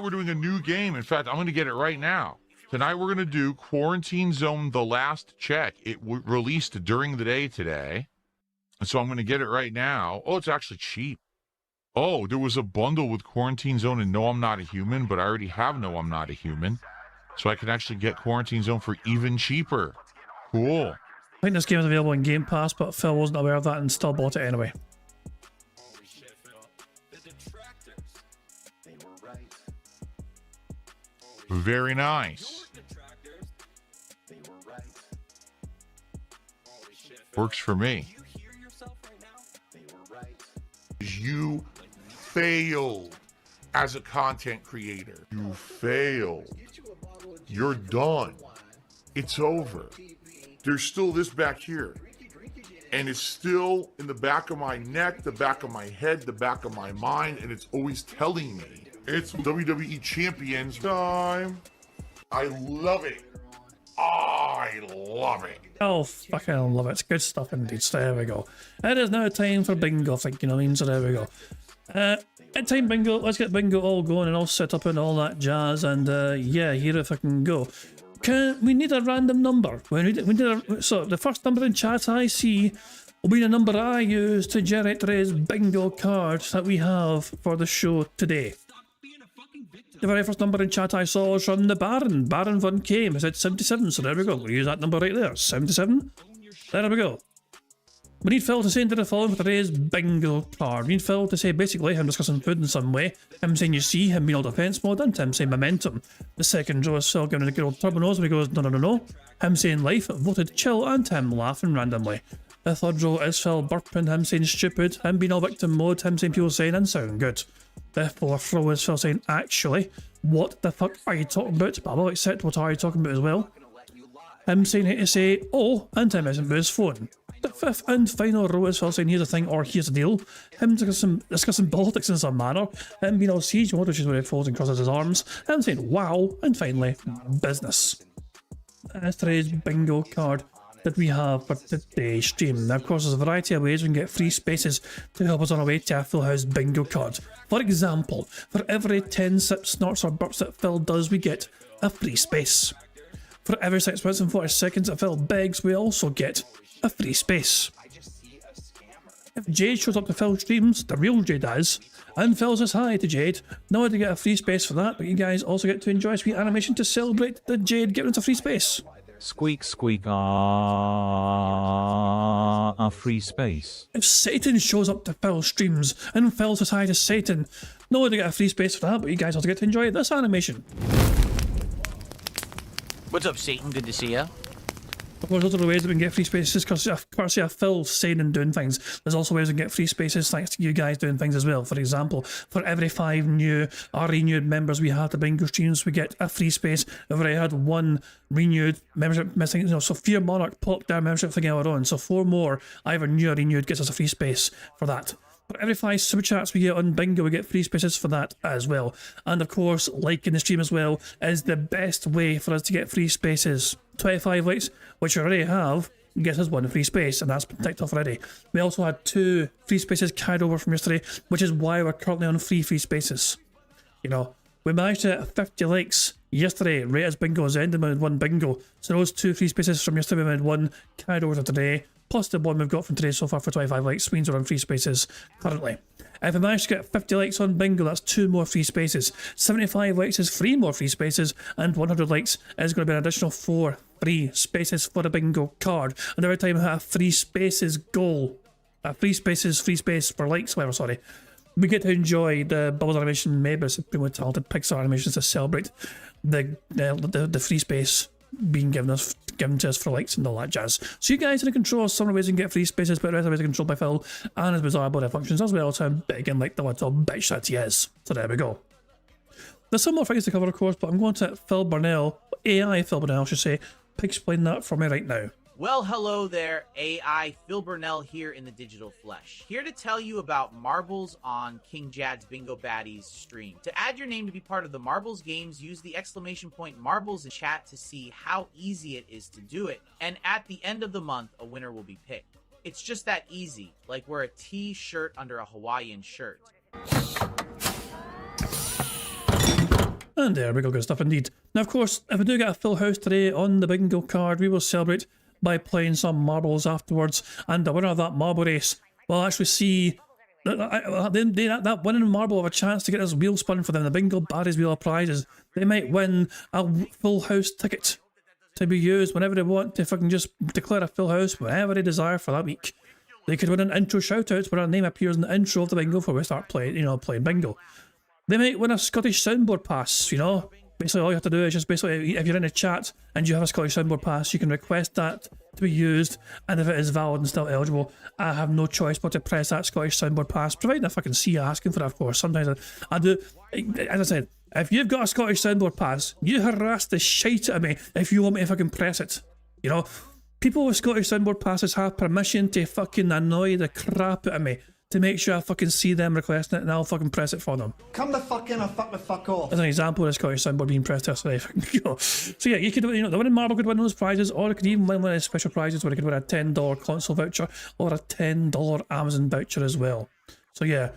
We're doing a new game. In fact, I'm going to get it right now. Tonight we're going to do Quarantine Zone: The Last Check. It released during the day today, and so I'm going to get it right now. Oh, it's actually cheap. Oh, there was a bundle with Quarantine Zone and No I'm Not a Human, but I already have No I'm Not a Human, so I can actually get Quarantine Zone for even cheaper. Cool. I think this game is available in Game Pass, but Phil wasn't aware of that and still bought it anyway. Very nice. Works for me. You failed as a content creator. You failed. You're done. It's over. There's still this back here. And it's still in the back of my neck, the back of my head, the back of my mind, and it's always telling me. It's WWE Champions time. I love it. I love it. Oh, fucking love it. It's good stuff indeed. So there we go. It is now time for bingo, I think, you know what I mean? So there we go. At time bingo, let's get bingo all going and all set up and all that jazz. And yeah, here if I can go. We need a random number. So the first number in chat I see will be the number I use to generate today's bingo card that we have for the show today. The very first number in chat I saw was from the Baron. Baron Von Came. He said 77, so there we go. We'll use that number right there. 77. There we go. We need Phil to say into the following for today's bingo card. We need Phil to say basically him discussing food in some way, him saying you see, him being all defense mode, and him saying momentum. The second row is Phil giving a good old turbo nose when he goes no no no no. Him saying life, voted chill, and him laughing randomly. The third row is Phil burping, him saying stupid, him being all victim mode, him saying people saying and sound good. The fourth row is Phil saying actually, what the fuck are you talking about? But I will accept what are you talking about as well. Him saying how to say oh, and him messing with his phone. The fifth and final row is Phil saying here's a thing or here's a deal. Him discussing politics in some manner. Him being all siege mode, which is where he folds and crosses his arms. Him saying wow, and finally business. That's today's bingo card that we have for today's stream. Now, of course, there's a variety of ways we can get free spaces to help us on our way to a full house bingo card. For example, for every 10 sips, snorts or burps that Phil does, we get a free space. For every 6 minutes and 40 seconds that Phil begs, we also get a free space. If Jade shows up to Phil's streams, the real Jade does, and Phil says hi to Jade, not only do you get a free space for that, but you guys also get to enjoy a sweet animation to celebrate the Jade giving us a free space. Squeak squeak a free space. If Satan shows up to Phil's streams and Phil says hi to Satan, not only do you get a free space for that, but you guys also get to enjoy this animation. What's up, Satan? Good to see ya. Of course, those are the ways that we can get free spaces, because courtesy of Phil saying and doing things. There's also ways we can get free spaces thanks to you guys doing things as well. For example, for every 5 new or renewed members we have to bingo streams, we get a free space. We've already had 1 renewed membership missing, you know, so Fear Monarch popped their membership thing out on. So 4 more, either new or renewed, gets us a free space for that. For every 5 super chats we get on bingo, we get free spaces for that as well. And of course, liking the stream as well is the best way for us to get free spaces. 25 likes, which we already have, gets us 1 free space, and that's been ticked off already. We also had 2 free spaces carried over from yesterday, which is why we're currently on free spaces. You know, we managed to hit 50 likes yesterday, right as bingo was ending with 1 bingo. So those 2 free spaces from yesterday, we had 1 carried over to today, plus the 1 we've got from today so far for 25 likes, means we're on free spaces currently. If we manage to get 50 likes on bingo, that's 2 more free spaces. 75 likes is 3 more free spaces, and 100 likes is going to be an additional 4 free spaces for the bingo card. And every time I hit a free spaces goal, free space for likes, whatever, sorry. We get to enjoy the Bubbles animation made by supremely talented Pixar Animations to celebrate the free space being given to us for likes and all that jazz. So you guys are in control of some of the ways you can get free spaces, but the rest of the ways are controlled by Phil and his bizarre body functions, as well as how big and like the little bitch that he is. So there we go. There's some more things to cover, of course, but I'm going to Phil Burnell, AI Phil Burnell, I should say, explain that for me right now. Well, hello there, AI Phil Burnell here in the digital flesh. Here to tell you about marbles on King Jad's Bingo Baddies stream. To add your name to be part of the marbles games, use the exclamation point marbles in chat to see how easy it is to do it. And at the end of the month, a winner will be picked. It's just that easy, like wear a t-shirt under a Hawaiian shirt. And there we go, good stuff indeed. Now, of course, if we do get a full house today on the bingo card, we will celebrate by playing some marbles afterwards, and the winner of that marble race will actually see that winning marble have a chance to get this wheel spun for them, the Bingo Baddies Wheel of Prizes. They might win a full house ticket to be used whenever they want to fucking just declare a full house whenever they desire for that week. They could win an intro shout-out where our name appears in the intro of the bingo before we start playing, playing bingo. They might win a Scottish soundboard pass, Basically, all you have to do is just basically, if you're in a chat and you have a Scottish soundboard pass, you can request that to be used, and if it is valid and still eligible, I have no choice but to press that Scottish soundboard pass, providing I fucking see you asking for it, of course. Sometimes I do, as I said, if you've got a Scottish soundboard pass, you harass the shite out of me if you want me to fucking press it. People with Scottish soundboard passes have permission to fucking annoy the crap out of me to make sure I fucking see them requesting it, and I'll fucking press it for them. Come the fuck in or fuck the fuck off. As an example of the Scottish soundboard being pressed yesterday. So yeah, you could, the winning marble could win those prizes, or it could even win one of the special prizes where it could win a $10 console voucher or a $10 Amazon voucher as well. So yeah.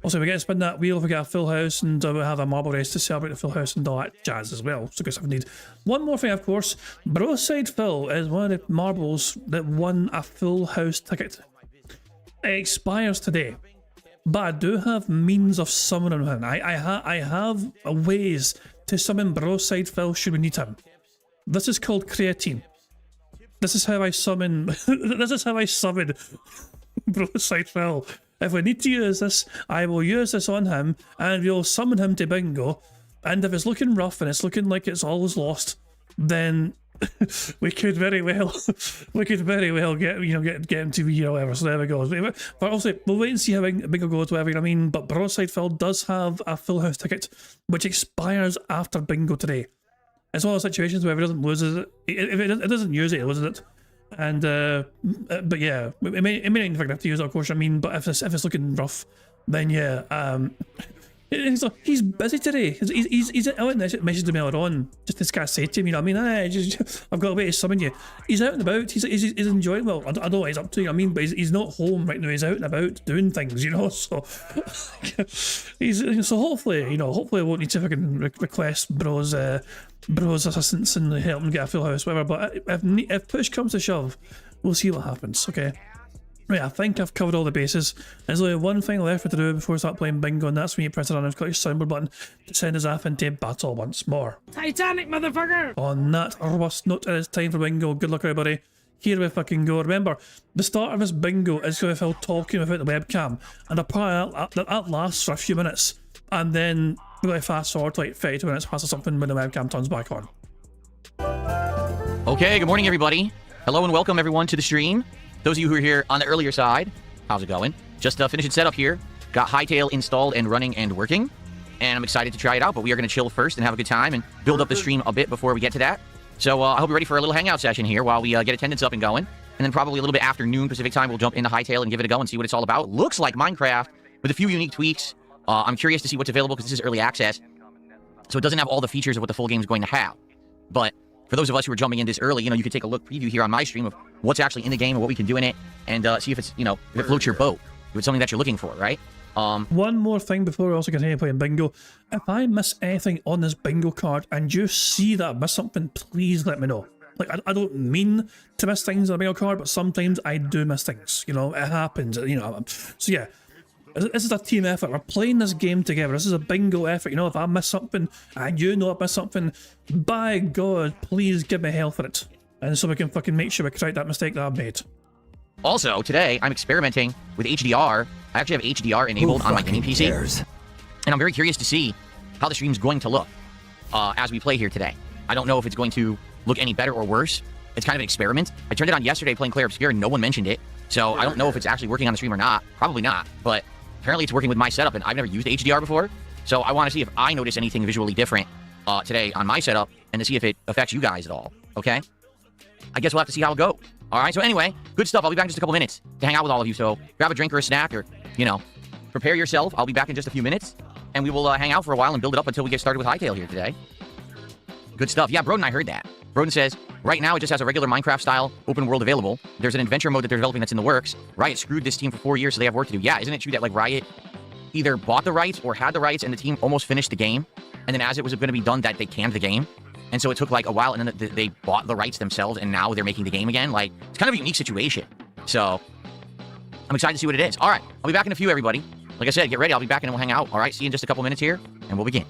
Also, we get to spin that wheel if we get a full house, and we have a marble race to celebrate the full house and all that jazz as well. So good stuff indeed. One more thing, of course, Broside Phil is one of the marbles that won a full house ticket. It expires today, but I do have means of summoning him. I have ways to summon Broside Phil should we need him. This is called creatine. This is how I summon. This is how I summon Broside Phil. If we need to use this, I will use this on him, and we'll summon him to bingo. And if it's looking rough and it's looking like it's always lost, then we could very well get him to be whatever. So there we go. But also, we'll wait and see how bingo goes, whatever, I mean. But Broside Phil does have a full house ticket, which expires after bingo today. It's one of those situations where if it doesn't lose it, if it doesn't use it, it loses it. And but yeah, it may not even have to use it, of course. I mean, but if it's looking rough, then yeah, he's busy today. He's out and messaged me earlier on just to kind of say to him, I've got a way to summon you. He's out and about. He's enjoying. Well, I don't know what he's up to. I mean, but he's not home right now. He's out and about doing things, So so hopefully, hopefully I won't need to fucking request Bro's assistance and help him get a full house, whatever. But if push comes to shove, we'll see what happens. Okay. Right, I think I've covered all the bases. There's only one thing left for to do before we start playing bingo, and that's when you press the random Scottish soundboard button to send us off into battle once more. Titanic, motherfucker! On that robust note, it is time for bingo. Good luck, everybody. Here we fucking go. Remember, the start of this bingo is going to feel talking without the webcam, and that lasts for a few minutes, and then we're going to fast forward to like 32 minutes past or something when the webcam turns back on. Okay, good morning, everybody. Hello and welcome, everyone, to the stream. Those of you who are here on the earlier side, how's it going? Just finishing setup here. Got Hightail installed and running and working. And I'm excited to try it out, but we are going to chill first and have a good time and build up the stream a bit before we get to that. So I hope you're ready for a little hangout session here while we get attendance up and going. And then probably a little bit after noon Pacific time, we'll jump into Hightail and give it a go and see what it's all about. Looks like Minecraft with a few unique tweaks. I'm curious to see what's available because this is early access. So it doesn't have all the features of what the full game is going to have. But for those of us who are jumping in this early, you could take a look preview here on my stream of what's actually in the game and what we can do in it, and see if it's, if it floats your boat. If it's something that you're looking for, right? One more thing before we also continue playing bingo. If I miss anything on this bingo card and you see that I missed something, please let me know. Like, I don't mean to miss things on a bingo card, but sometimes I do miss things. It happens, So yeah. This is a team effort. We're playing this game together. This is a bingo effort. If I miss something and I've missed something, by God, please give me hell for it. And so we can fucking make sure we correct that mistake that I've made. Also, today, I'm experimenting with HDR. I actually have HDR enabled on my gaming PC. And I'm very curious to see how the stream's going to look as we play here today. I don't know if it's going to look any better or worse. It's kind of an experiment. I turned it on yesterday playing Clair Obscure and no one mentioned it. So I don't know if it's actually working on the stream or not. Probably not. But apparently it's working with my setup, and I've never used HDR before. So I want to see if I notice anything visually different today on my setup and to see if it affects you guys at all. Okay? I guess we'll have to see how it goes. All right, so anyway, good stuff. I'll be back in just a couple minutes to hang out with all of you. So grab a drink or a snack or, you know, prepare yourself. I'll be back in just a few minutes, and we will hang out for a while and build it up until we get started with Hightail here today. Good stuff. Yeah, Broden, I heard that. Broden says, right now it just has a regular Minecraft-style open world available. There's an adventure mode that they're developing that's in the works. Riot screwed this team for 4 years, so they have work to do. Yeah, isn't it true that, like, Riot either bought the rights or had the rights and the team almost finished the game, and then as it was going to be done, that they canned the game? And so it took like a while, and then they bought the rights themselves, and now they're making the game again. Like, it's kind of a unique situation. So I'm excited to see what it is. All right, I'll be back in a few, everybody. Like I said, get ready. I'll be back, and we'll hang out. All right, see you in just a couple minutes here, and we'll begin.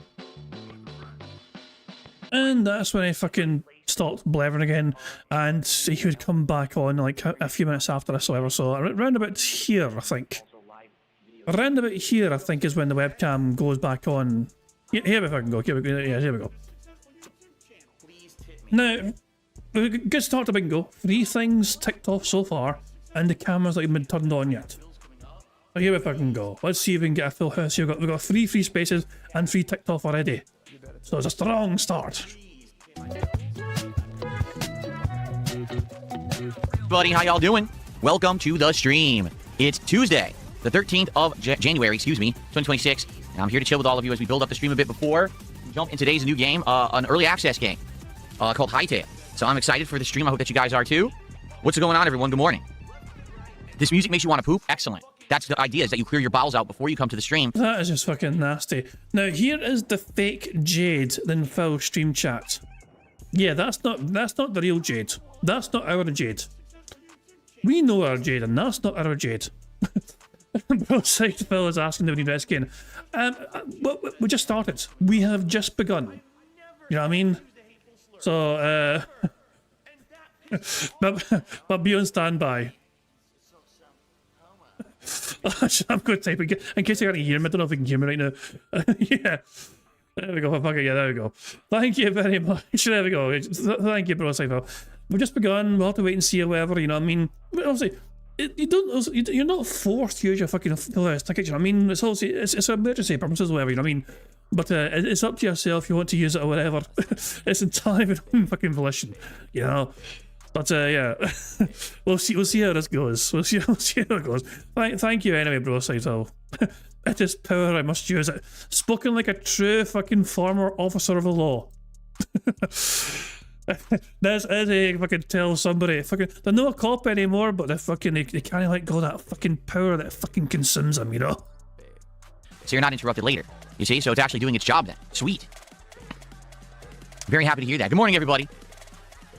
And that's when I fucking stopped blathering again, and he would come back on like a few minutes after I saw ever. So around about here, I think. Around about here, I think, is when the webcam goes back on. Here we fucking go. Here we go. Yeah, here we go. Now, good start to bingo. 3 things ticked off so far, and the camera's not even been turned on yet. So here we fucking go. Let's see if we can get a full house here. We've got 3 free spaces and 3 ticked off already. So it's a strong start. Buddy, how y'all doing? Welcome to the stream. It's Tuesday, the 13th of January, 2026. And I'm here to chill with all of you as we build up the stream a bit before we jump in today's new game, an early access game. Called Hightail. So I'm excited for the stream. I hope that you guys are too. What's going on, everyone? Good morning. This music makes you want to poop? Excellent. That's the idea, is that you clear your bowels out before you come to the stream. That is just fucking nasty. Now, here is the fake Jade in Phil stream chat. Yeah, that's not the real Jade. That's not our Jade. We know our Jade, and that's not our Jade. Side Phil is asking if we need rescuing. We just started. We have just begun. You know what I mean? So, but be on standby. I'm going to type again, in case you can't hear me. I don't know if you can hear me right now. Yeah. There we go. Fuck it. Yeah, there we go. Thank you very much. There we go. Thank you, bro. We've just begun. We'll have to wait and see or whatever, you know what I mean? But obviously, you're not forced to use your fucking full house ticket, you know what I mean? It's obviously, it's an emergency purposes or whatever, you know what I mean? But it's up to yourself if you want to use it or whatever. It's entirely your own fucking volition, you know? But yeah, we'll see how this goes. We'll see how it goes. Thank you anyway, bro. It is power, I must use it. Spoken like a true fucking former officer of the law. This is a fucking tell somebody. Fucking, they're not a cop anymore, but they can't let go of that fucking power that fucking consumes them, you know? So you're not interrupted later. You see? So it's actually doing its job then. Sweet. Very happy to hear that. Good morning, everybody.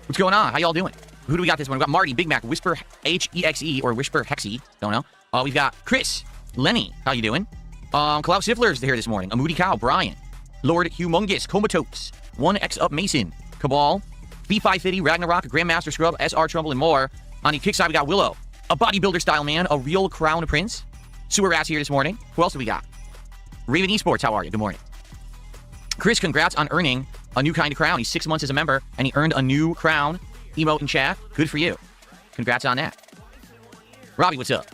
What's going on? How y'all doing? Who do we got this one? We got Marty, Big Mac, Whisper Hexe or Whisper Hexy. Don't know. We've got Chris, Lenny. How you doing? Klaus Siffler's here this morning. A Moody Cow, Brian, Lord Humongous, Comatose, 1X Up Mason, Cabal, B550, Ragnarok, Grandmaster Scrub, SR Trumbull, and more. On the kickside, we got Willow, a bodybuilder style man, a real crown prince. Sewer Rats here this morning. Who else do we got? Raven Esports, how are you? Good morning. Chris, congrats on earning a new kind of crown. He's 6 months as a member, and he earned a new crown. Emote in chat. Good for you. Congrats on that. Robbie, what's up?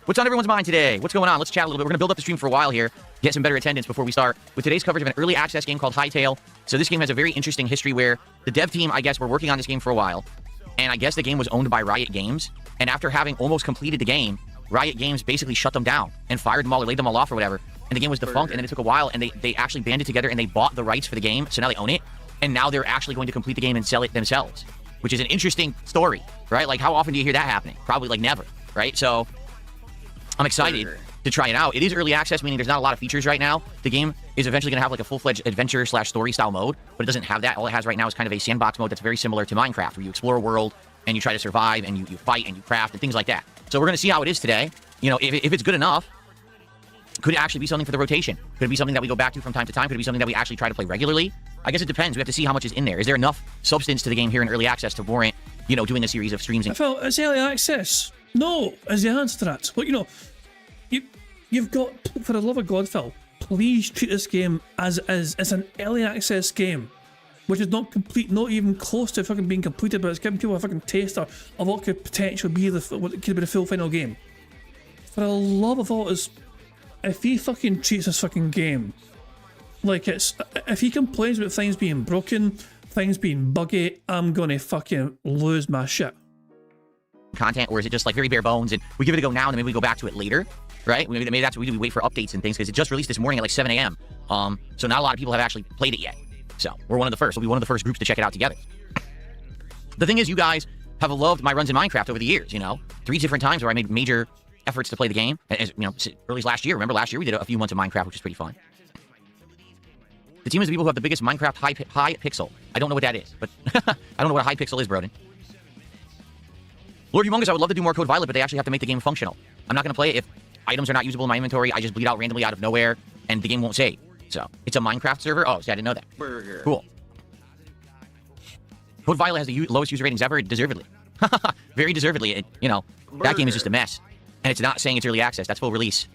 What's on everyone's mind today? What's going on? Let's chat a little bit. We're going to build up the stream for a while here, get some better attendance before we start with today's coverage of an early access game called Hightail. So this game has a very interesting history where the dev team, I guess, were working on this game for a while, and I guess the game was owned by Riot Games, and after having almost completed the game, Riot Games basically shut them down and fired them all or laid them all off or whatever, and the game was defunct, and then it took a while, and they actually banded together and they bought the rights for the game, so now they own it, and now they're actually going to complete the game and sell it themselves, which is an interesting story, right? Like, how often do you hear that happening? Probably, like, never, right? So I'm excited to try it out. It is early access, meaning there's not a lot of features right now. The game is eventually going to have like a full-fledged adventure / story style mode, but it doesn't have that. All it has right now is kind of a sandbox mode that's very similar to Minecraft, where you explore a world and you try to survive and you fight and you craft and things like that. So we're going to see how it is today. You know, if it's good enough, could it actually be something for the rotation? Could it be something that we go back to from time to time? Could it be something that we actually try to play regularly? I guess it depends. We have to see how much is in there. Is there enough substance to the game here in early access to warrant, you know, doing a series of streams? I felt it's early access. No, is the answer to that. But you know, you've got, for the love of God, Phil, please treat this game as it is. It's an early access game, which is not complete, not even close to fucking being completed, but it's giving people a fucking taster of what could potentially be what could be the full final game. For the love of all, if he fucking treats this fucking game like if he complains about things being broken, things being buggy, I'm gonna fucking lose my shit. Content, or is it just like very bare bones and we give it a go now and then maybe we go back to it later, right? Maybe that's what we do. We wait for updates and things because it just released this morning at like 7 a.m. So not a lot of people have actually played it yet. So we're one of the first. We'll be one of the first groups to check it out together. The thing is, you guys have loved my runs in Minecraft over the years. You know, 3 different times where I made major efforts to play the game. As you know, early as last year. Remember last year we did a few months of Minecraft, which is pretty fun. The team is the people who have the biggest Minecraft high pixel. I don't know what that is, but I don't know what a high pixel is, Broden. Lord Humongous, I would love to do more Code Violet, but they actually have to make the game functional. I'm not going to play it if items are not usable in my inventory. I just bleed out randomly out of nowhere, and the game won't save. So, it's a Minecraft server? Oh, see, I didn't know that. Burger. Cool. Code Violet has the lowest user ratings ever, deservedly. Very deservedly. You know, that game is just a mess. And it's not saying it's early access. That's full release.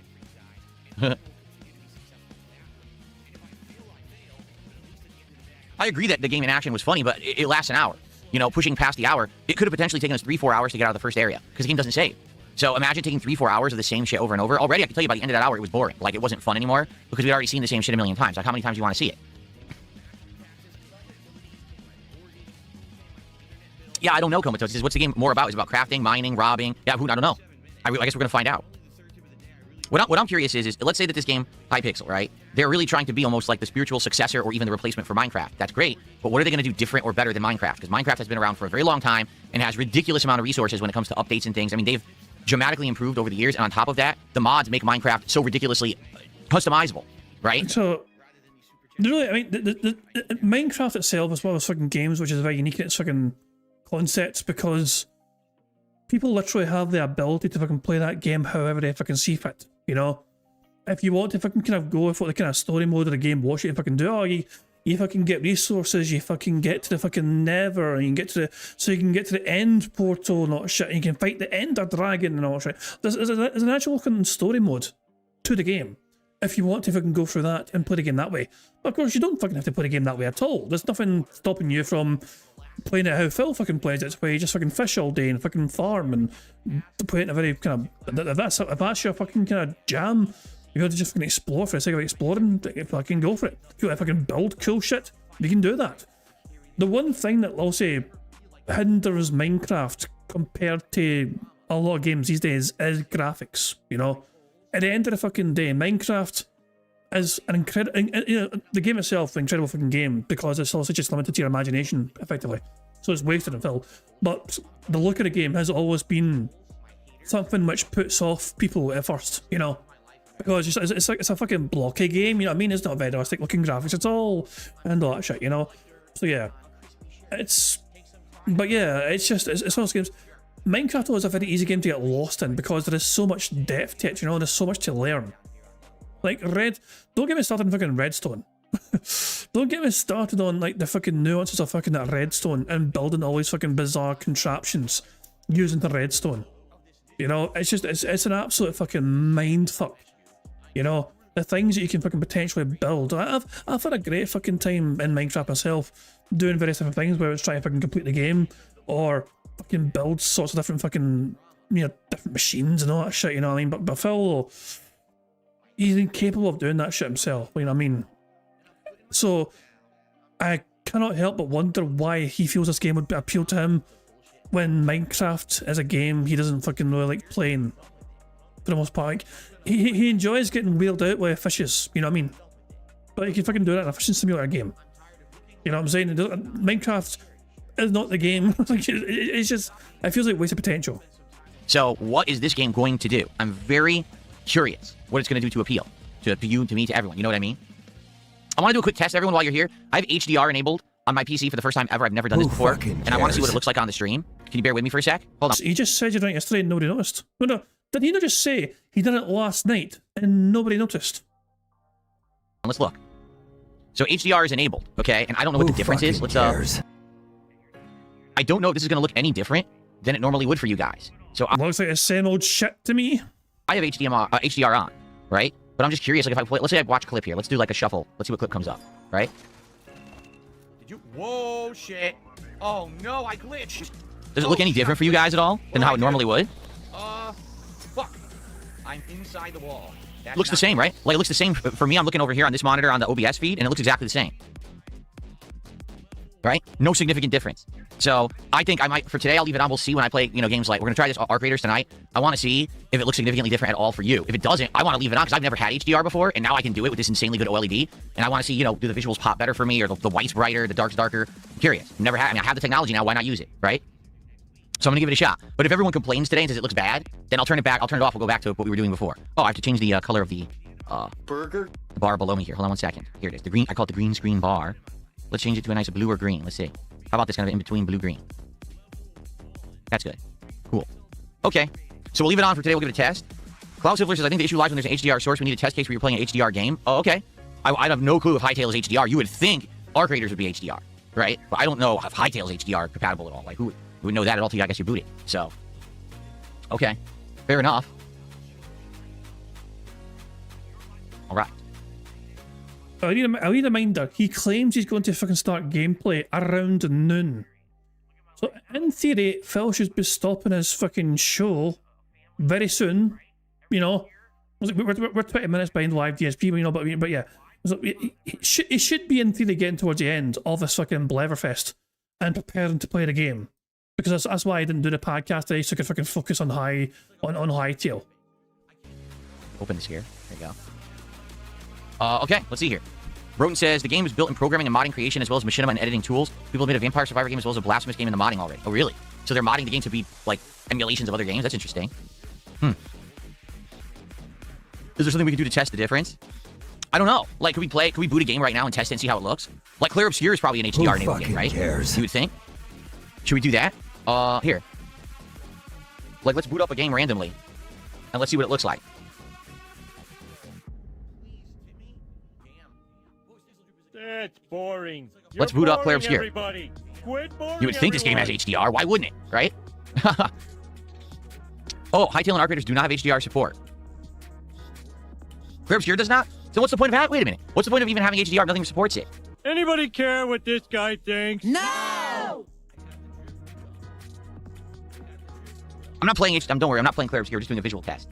I agree that the game in action was funny, but it lasts an hour. You know, pushing past the hour, it could have potentially taken us 3-4 hours to get out of the first area, because the game doesn't save. So imagine taking 3-4 hours of the same shit over and over. Already, I can tell you by the end of that hour, it was boring. Like, it wasn't fun anymore, because we'd already seen the same shit a million times. Like, how many times do you want to see it? Yeah, I don't know, Comatose. He says, what's the game more about? Is it about crafting, mining, robbing? Yeah, I don't know. I guess we're going to find out. What I'm curious is let's say that this game, Hypixel, right? They're really trying to be almost like the spiritual successor or even the replacement for Minecraft. That's great, but what are they going to do different or better than Minecraft? Because Minecraft has been around for a very long time and has ridiculous amount of resources when it comes to updates and things. I mean, they've dramatically improved over the years, and on top of that, the mods make Minecraft so ridiculously customizable, right? So, really, I mean, the Minecraft itself is one of those fucking games which is very unique in its fucking concepts, because people literally have the ability to fucking play that game however they fucking see fit, you know? If you want to fucking kind of go for the kind of story mode of the game, watch it and fucking do it, you fucking get resources, you fucking get to the fucking Nether, and you can get to so you can get to the end portal and all that shit, and you can fight the Ender Dragon and all that shit. There's an actual fucking story mode to the game, if you want to fucking go through that and play the game that way. But of course, you don't fucking have to play the game that way at all. There's nothing stopping you from playing it how Phil fucking plays it, where you just fucking fish all day and fucking farm and play it in a very kind of, if that's your fucking kind of jam, you got to just fucking explore for the sake of exploring, fucking go for it. If you want to fucking build cool shit, you can do that. The one thing that I'll say hinders Minecraft compared to a lot of games these days is graphics, you know? At the end of the fucking day, Minecraft is an incredible, you know, the game itself, an incredible fucking game, because it's also just limited to your imagination, effectively. So it's wasted and Phil. But the look of the game has always been something which puts off people at first, you know? Because it's a fucking blocky game, you know what I mean? It's not very realistic looking graphics at all, and all that shit, you know? So yeah, but yeah, it's one of those games. Minecraft is a very easy game to get lost in, because there is so much depth to it, you know? There's so much to learn. Like, don't get me started on fucking redstone. Don't get me started on, like, the fucking nuances of fucking that redstone and building all these fucking bizarre contraptions using the redstone. You know, it's an absolute fucking mindfuck. You know, the things that you can fucking potentially build. I've had a great fucking time in Minecraft myself, doing various different things, whether it's trying to fucking complete the game, or fucking build sorts of different fucking, you know, different machines and all that shit, you know what I mean? But Phil, he's incapable of doing that shit himself, you know what I mean? So, I cannot help but wonder why he feels this game would appeal to him, when Minecraft is a game he doesn't fucking really like playing, for the most part. Like, he enjoys getting wheeled out with fishes, you know what I mean? But he can fucking do that in a fishing simulator game. You know what I'm saying? Minecraft is not the game. Like, it's just, it feels like wasted potential. So what is this game going to do? I'm very curious what it's going to do to appeal to you, to me, to everyone. You know what I mean? I want to do a quick test, everyone, while you're here. I have HDR enabled on my PC for the first time ever. I've never done this before, and I want to see what it looks like on the stream. Can you bear with me for a sec? Hold on. He just said you done it yesterday and nobody noticed. No, did he not just say he did it last night and nobody noticed? Let's look. So HDR is enabled, okay? And I don't know what the difference is. Let's I don't know if this is going to look any different than it normally would for you guys. So looks like the same old shit to me. I have HDR on, right? But I'm just curious, like if I play, let's say I watch a clip here. Let's do like a shuffle. Let's see what clip comes up, right? Did you? Whoa, shit. Oh no, I glitched. Does it look any different for you guys at all than how it normally would? Fuck. I'm inside the wall. That's Looks the same, right? Like it looks the same for me. I'm looking over here on this monitor on the OBS feed, and it looks exactly the same. Right? No significant difference. So I think I might, for today, I'll leave it on. We'll see when I play, games like, we're going to try this Arc Raiders tonight. I want to see if it looks significantly different at all for you. If it doesn't, I want to leave it on because I've never had HDR before, and now I can do it with this insanely good OLED. And I want to see, do the visuals pop better for me, or the white's brighter, the dark's darker. I'm curious. Never had, I have the technology now. Why not use it, right? So I'm going to give it a shot. But if everyone complains today and says it looks bad, then I'll turn it back. I'll turn it off. We'll go back to what we were doing before. Oh, I have to change the color of the burger. The bar below me here. Hold on one second. Here it is. The green. I call it the green screen bar. Let's change it to a nice blue or green. Let's see. How about this kind of in between blue-green? That's good. Cool. Okay. So we'll leave it on for today. We'll give it a test. Cloud Silver says, I think the issue lies when there's an HDR source. We need a test case where you're playing an HDR game. Oh, okay. I have no clue if Hytale is HDR. You would think Arc Raiders would be HDR, right? But I don't know if Hytale is HDR compatible at all. Like, who would know that at all till I guess you boot it. So, okay. Fair enough. All right. I need a reminder. He claims he's going to fucking start gameplay around noon. So in theory, Phil should be stopping his fucking show very soon. We're 20 minutes behind live DSP, but yeah. So he should be in theory getting towards the end of this fucking Bletherfest and preparing to play the game. Because that's why I didn't do the podcast today, so I could fucking focus on Hytale. Open this here. There you go. Okay, let's see here. Broden says, the game is built in programming and modding creation as well as machinima and editing tools. People have made a Vampire Survivor game as well as a Blasphemous game in the modding already. Oh, really? So they're modding the game to be, like, emulations of other games? That's interesting. Is there something we can do to test the difference? I don't know. Like, could we boot a game right now and test it and see how it looks? Like, Clear Obscure is probably an HDR-enabled game, right? Cares? You would think? Should we do that? Here. Like, let's boot up a game randomly. And let's see what it looks like. That's boring. Let's boot up Clear Obscure. Everybody. Quit boring You would think this game has HDR. Why wouldn't it, right? Oh, Hytale and Arc Raiders do not have HDR support. Clear Obscure does not? So what's the point of that? Wait a minute. What's the point of even having HDR if nothing supports it? Anybody care what this guy thinks? No! I'm not playing HDR. Don't worry, I'm not playing Clear Obscure. We're just doing a visual test.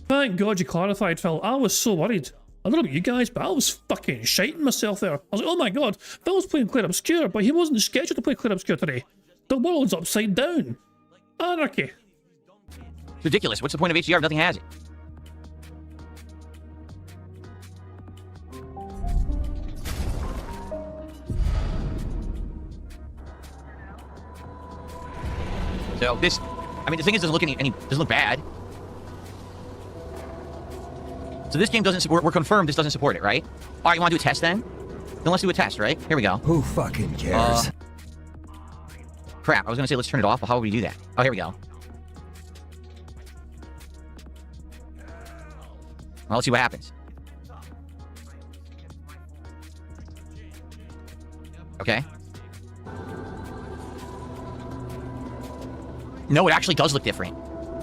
Thank God you clarified, Phil. I was so worried. I don't know about you guys, but I was fucking shiting myself there. I was like, oh my God, Phil's playing Clear Obscure, but he wasn't scheduled to play Clear Obscure today. The world's upside down. Anarchy. It's ridiculous. What's the point of HDR if nothing has it? So this, I mean, the thing is, doesn't look bad. So this game doesn't support, we're confirmed this doesn't support it, right? All right, you want to do a test then? Then let's do a test, right? Here we go. Who fucking cares? Crap, I was going to say let's turn it off, but how would we do that? Oh, here we go. Well, let's see what happens. Okay. No, it actually does look different.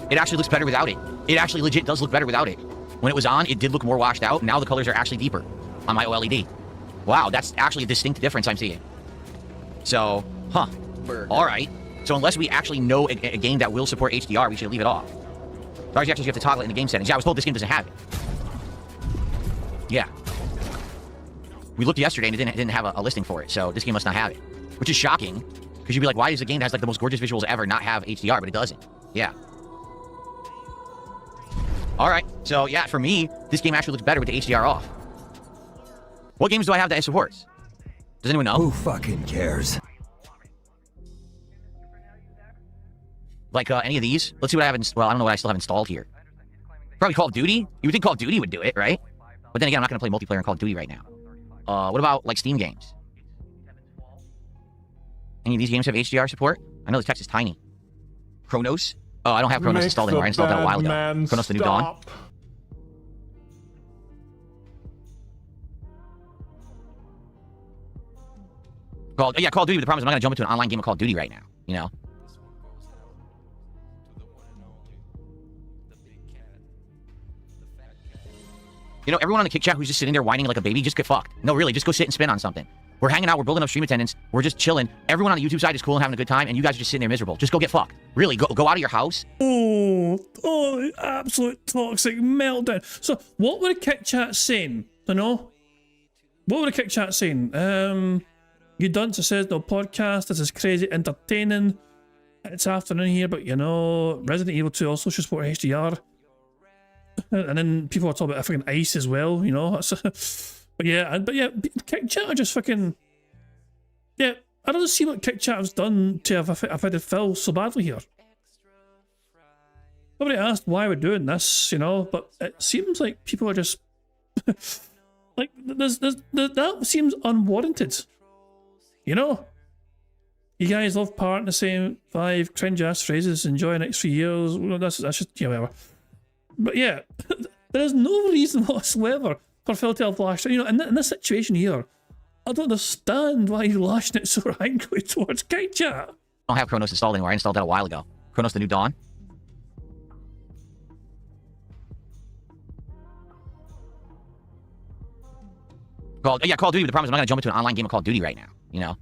It actually looks better without it. It actually legit does look better without it. When it was on, it did look more washed out. Now the colors are actually deeper on my OLED. Wow, that's actually a distinct difference I'm seeing. So, all right. So unless we actually know a game that will support HDR, we should leave it off. Or you actually have to toggle it in the game settings. Yeah, I was told this game doesn't have it. Yeah. We looked yesterday and it didn't have a listing for it, so this game must not have it. Which is shocking, because you'd be like, why does a game that has like the most gorgeous visuals ever not have HDR? But it doesn't. Yeah. All right, so yeah, for me, this game actually looks better with the HDR off. What games do I have that it supports? Does anyone know? Who fucking cares? Like any of these? Let's see what I have. Well, I don't know what I still have installed here. Probably Call of Duty. You would think Call of Duty would do it, right? But then again, I'm not going to play multiplayer in Call of Duty right now. What about like Steam games? Any of these games have HDR support? I know the text is tiny. Chronos? Oh, I don't have Chronos installed anymore. I installed that a while ago. Chronos the New Dawn. Call of Duty, but the problem is I'm not gonna jump into an online game of Call of Duty right now, you know? You know, everyone on the kick chat who's just sitting there whining like a baby, just get fucked. No, really, just go sit and spin on something. We're hanging out, we're building up stream attendance, we're just chilling. Everyone on the YouTube side is cool and having a good time, and you guys are just sitting there miserable. Just go get fucked. Really, go out of your house. Oh, absolute toxic meltdown. So, what were the kick chat saying? You know? What were the kick chat saying? You dunce, it says no podcast, this is crazy entertaining. It's afternoon here, but you know, Resident Evil 2 also should support HDR. And then people are talking about fucking ice as well, you know. but yeah, kick chat are just fucking. Yeah, I don't see what kick chat has done to have affected Phil so badly here. Nobody asked why we're doing this, you know, but it seems like people are just like that seems unwarranted, you know. You guys love part in the same 5 cringe ass phrases. Enjoy the next 3 years. Well, that's just, yeah, whatever. But yeah, there's no reason whatsoever for Phil to have lashed out. You know, in this situation here, I don't understand why you're lashing it so angrily towards kick chat. I don't have Chronos installed anymore. I installed that a while ago. Chronos the New Dawn. Call of Duty, but the problem is I'm not gonna jump into an online game of Call of Duty right now, you know?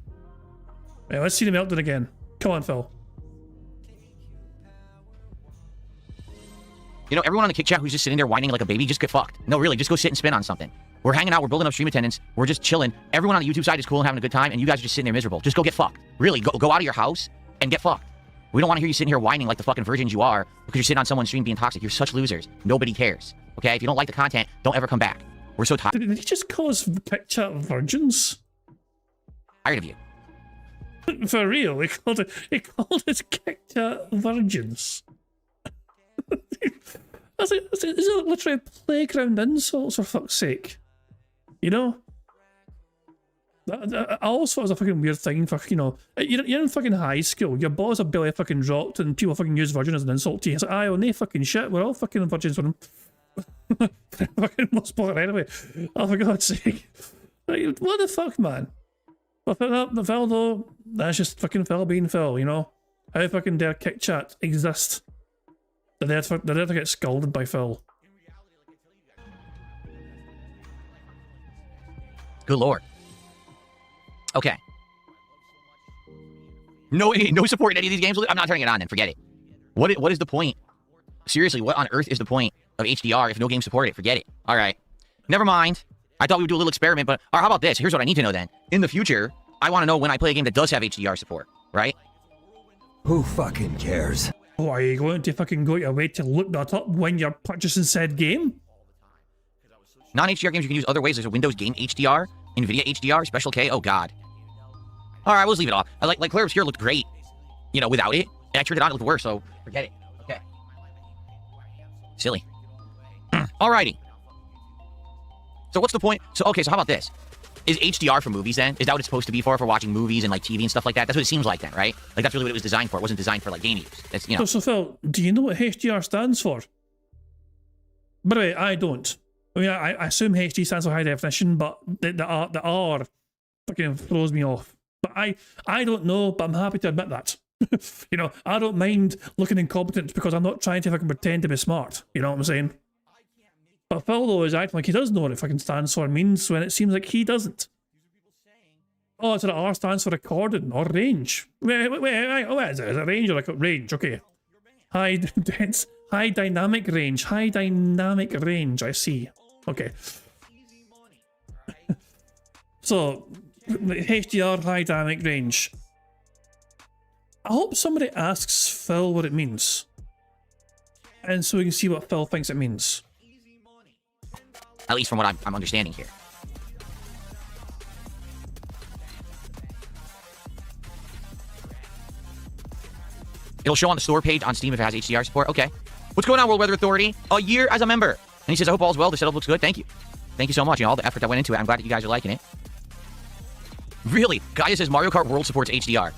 Yeah, let's see the meltdown again. Come on, Phil. You know, everyone on the kick chat who's just sitting there whining like a baby, just get fucked. No, really, just go sit and spin on something. We're hanging out, we're building up stream attendance, we're just chilling. Everyone on the YouTube side is cool and having a good time, and you guys are just sitting there miserable. Just go get fucked. Really, go out of your house and get fucked. We don't want to hear you sitting here whining like the fucking virgins you are because you're sitting on someone's stream being toxic. You're such losers. Nobody cares. Okay? If you don't like the content, don't ever come back. We're so tired. Did he just call us kick chat virgins? Tired of you. For real, he called us kick chat virgins. Is it literally playground insults, for fuck's sake? You know? I always thought it was a fucking weird thing for, you know, you're in fucking high school, your balls are barely fucking dropped, and people fucking use virgin as an insult to you. It's like, aye, well, no fucking shit, we're all fucking virgins for them. Fucking most part anyway. Oh, for God's sake. Like, what the fuck, man? But the Phil, though, that's just fucking Phil being Phil, you know? How fucking dare kick chat exist? They're there to get scolded by Phil. Good lord. Okay. No support in any of these games. I'm not turning it on then. Forget it. What is the point? Seriously, what on earth is the point of HDR if no game support it? Forget it. All right. Never mind. I thought we would do a little experiment, but all right, how about this? Here's what I need to know then. In the future, I want to know when I play a game that does have HDR support, right? Who fucking cares? Oh, are you going to fucking go your way to look that up when you're purchasing said game? Non-HDR games you can use other ways. There's a Windows Game HDR, NVIDIA HDR, Special K. Oh, God. All right, we'll just leave it off. Like Claire Obscure looked great, you know, without it. And I turned it on, it looked worse, so forget it. Okay. Silly. Alrighty. So what's the point? So, okay, so how about this? Is HDR for movies then? Is that what it's supposed to be for watching movies and like TV and stuff like that? That's what it seems like then, right? Like that's really what it was designed for. It wasn't designed for like game use. That's, you know. So Phil, do you know what HDR stands for? By the way, I don't. I mean, I assume HD stands for high definition, but the R fucking throws me off. But I don't know, but I'm happy to admit that. You know, I don't mind looking incompetent because I'm not trying to fucking pretend to be smart. You know what I'm saying? But Phil, though, is acting like he does know what it fucking stands for and means when it seems like he doesn't. Oh, so the R stands for recording or range. Wait, what is it? Is it range or like range? Okay. High dynamic range. High dynamic range, I see. Okay. So, HDR high dynamic range. I hope somebody asks Phil what it means. And so we can see what Phil thinks it means. At least from what I'm understanding here. It'll show on the store page on Steam if it has HDR support. Okay. What's going on, World Weather Authority? A year as a member. And he says, I hope all's well. The setup looks good. Thank you. Thank you so much. You know, all the effort that went into it. I'm glad that you guys are liking it. Really? Gaia says Mario Kart World supports HDR.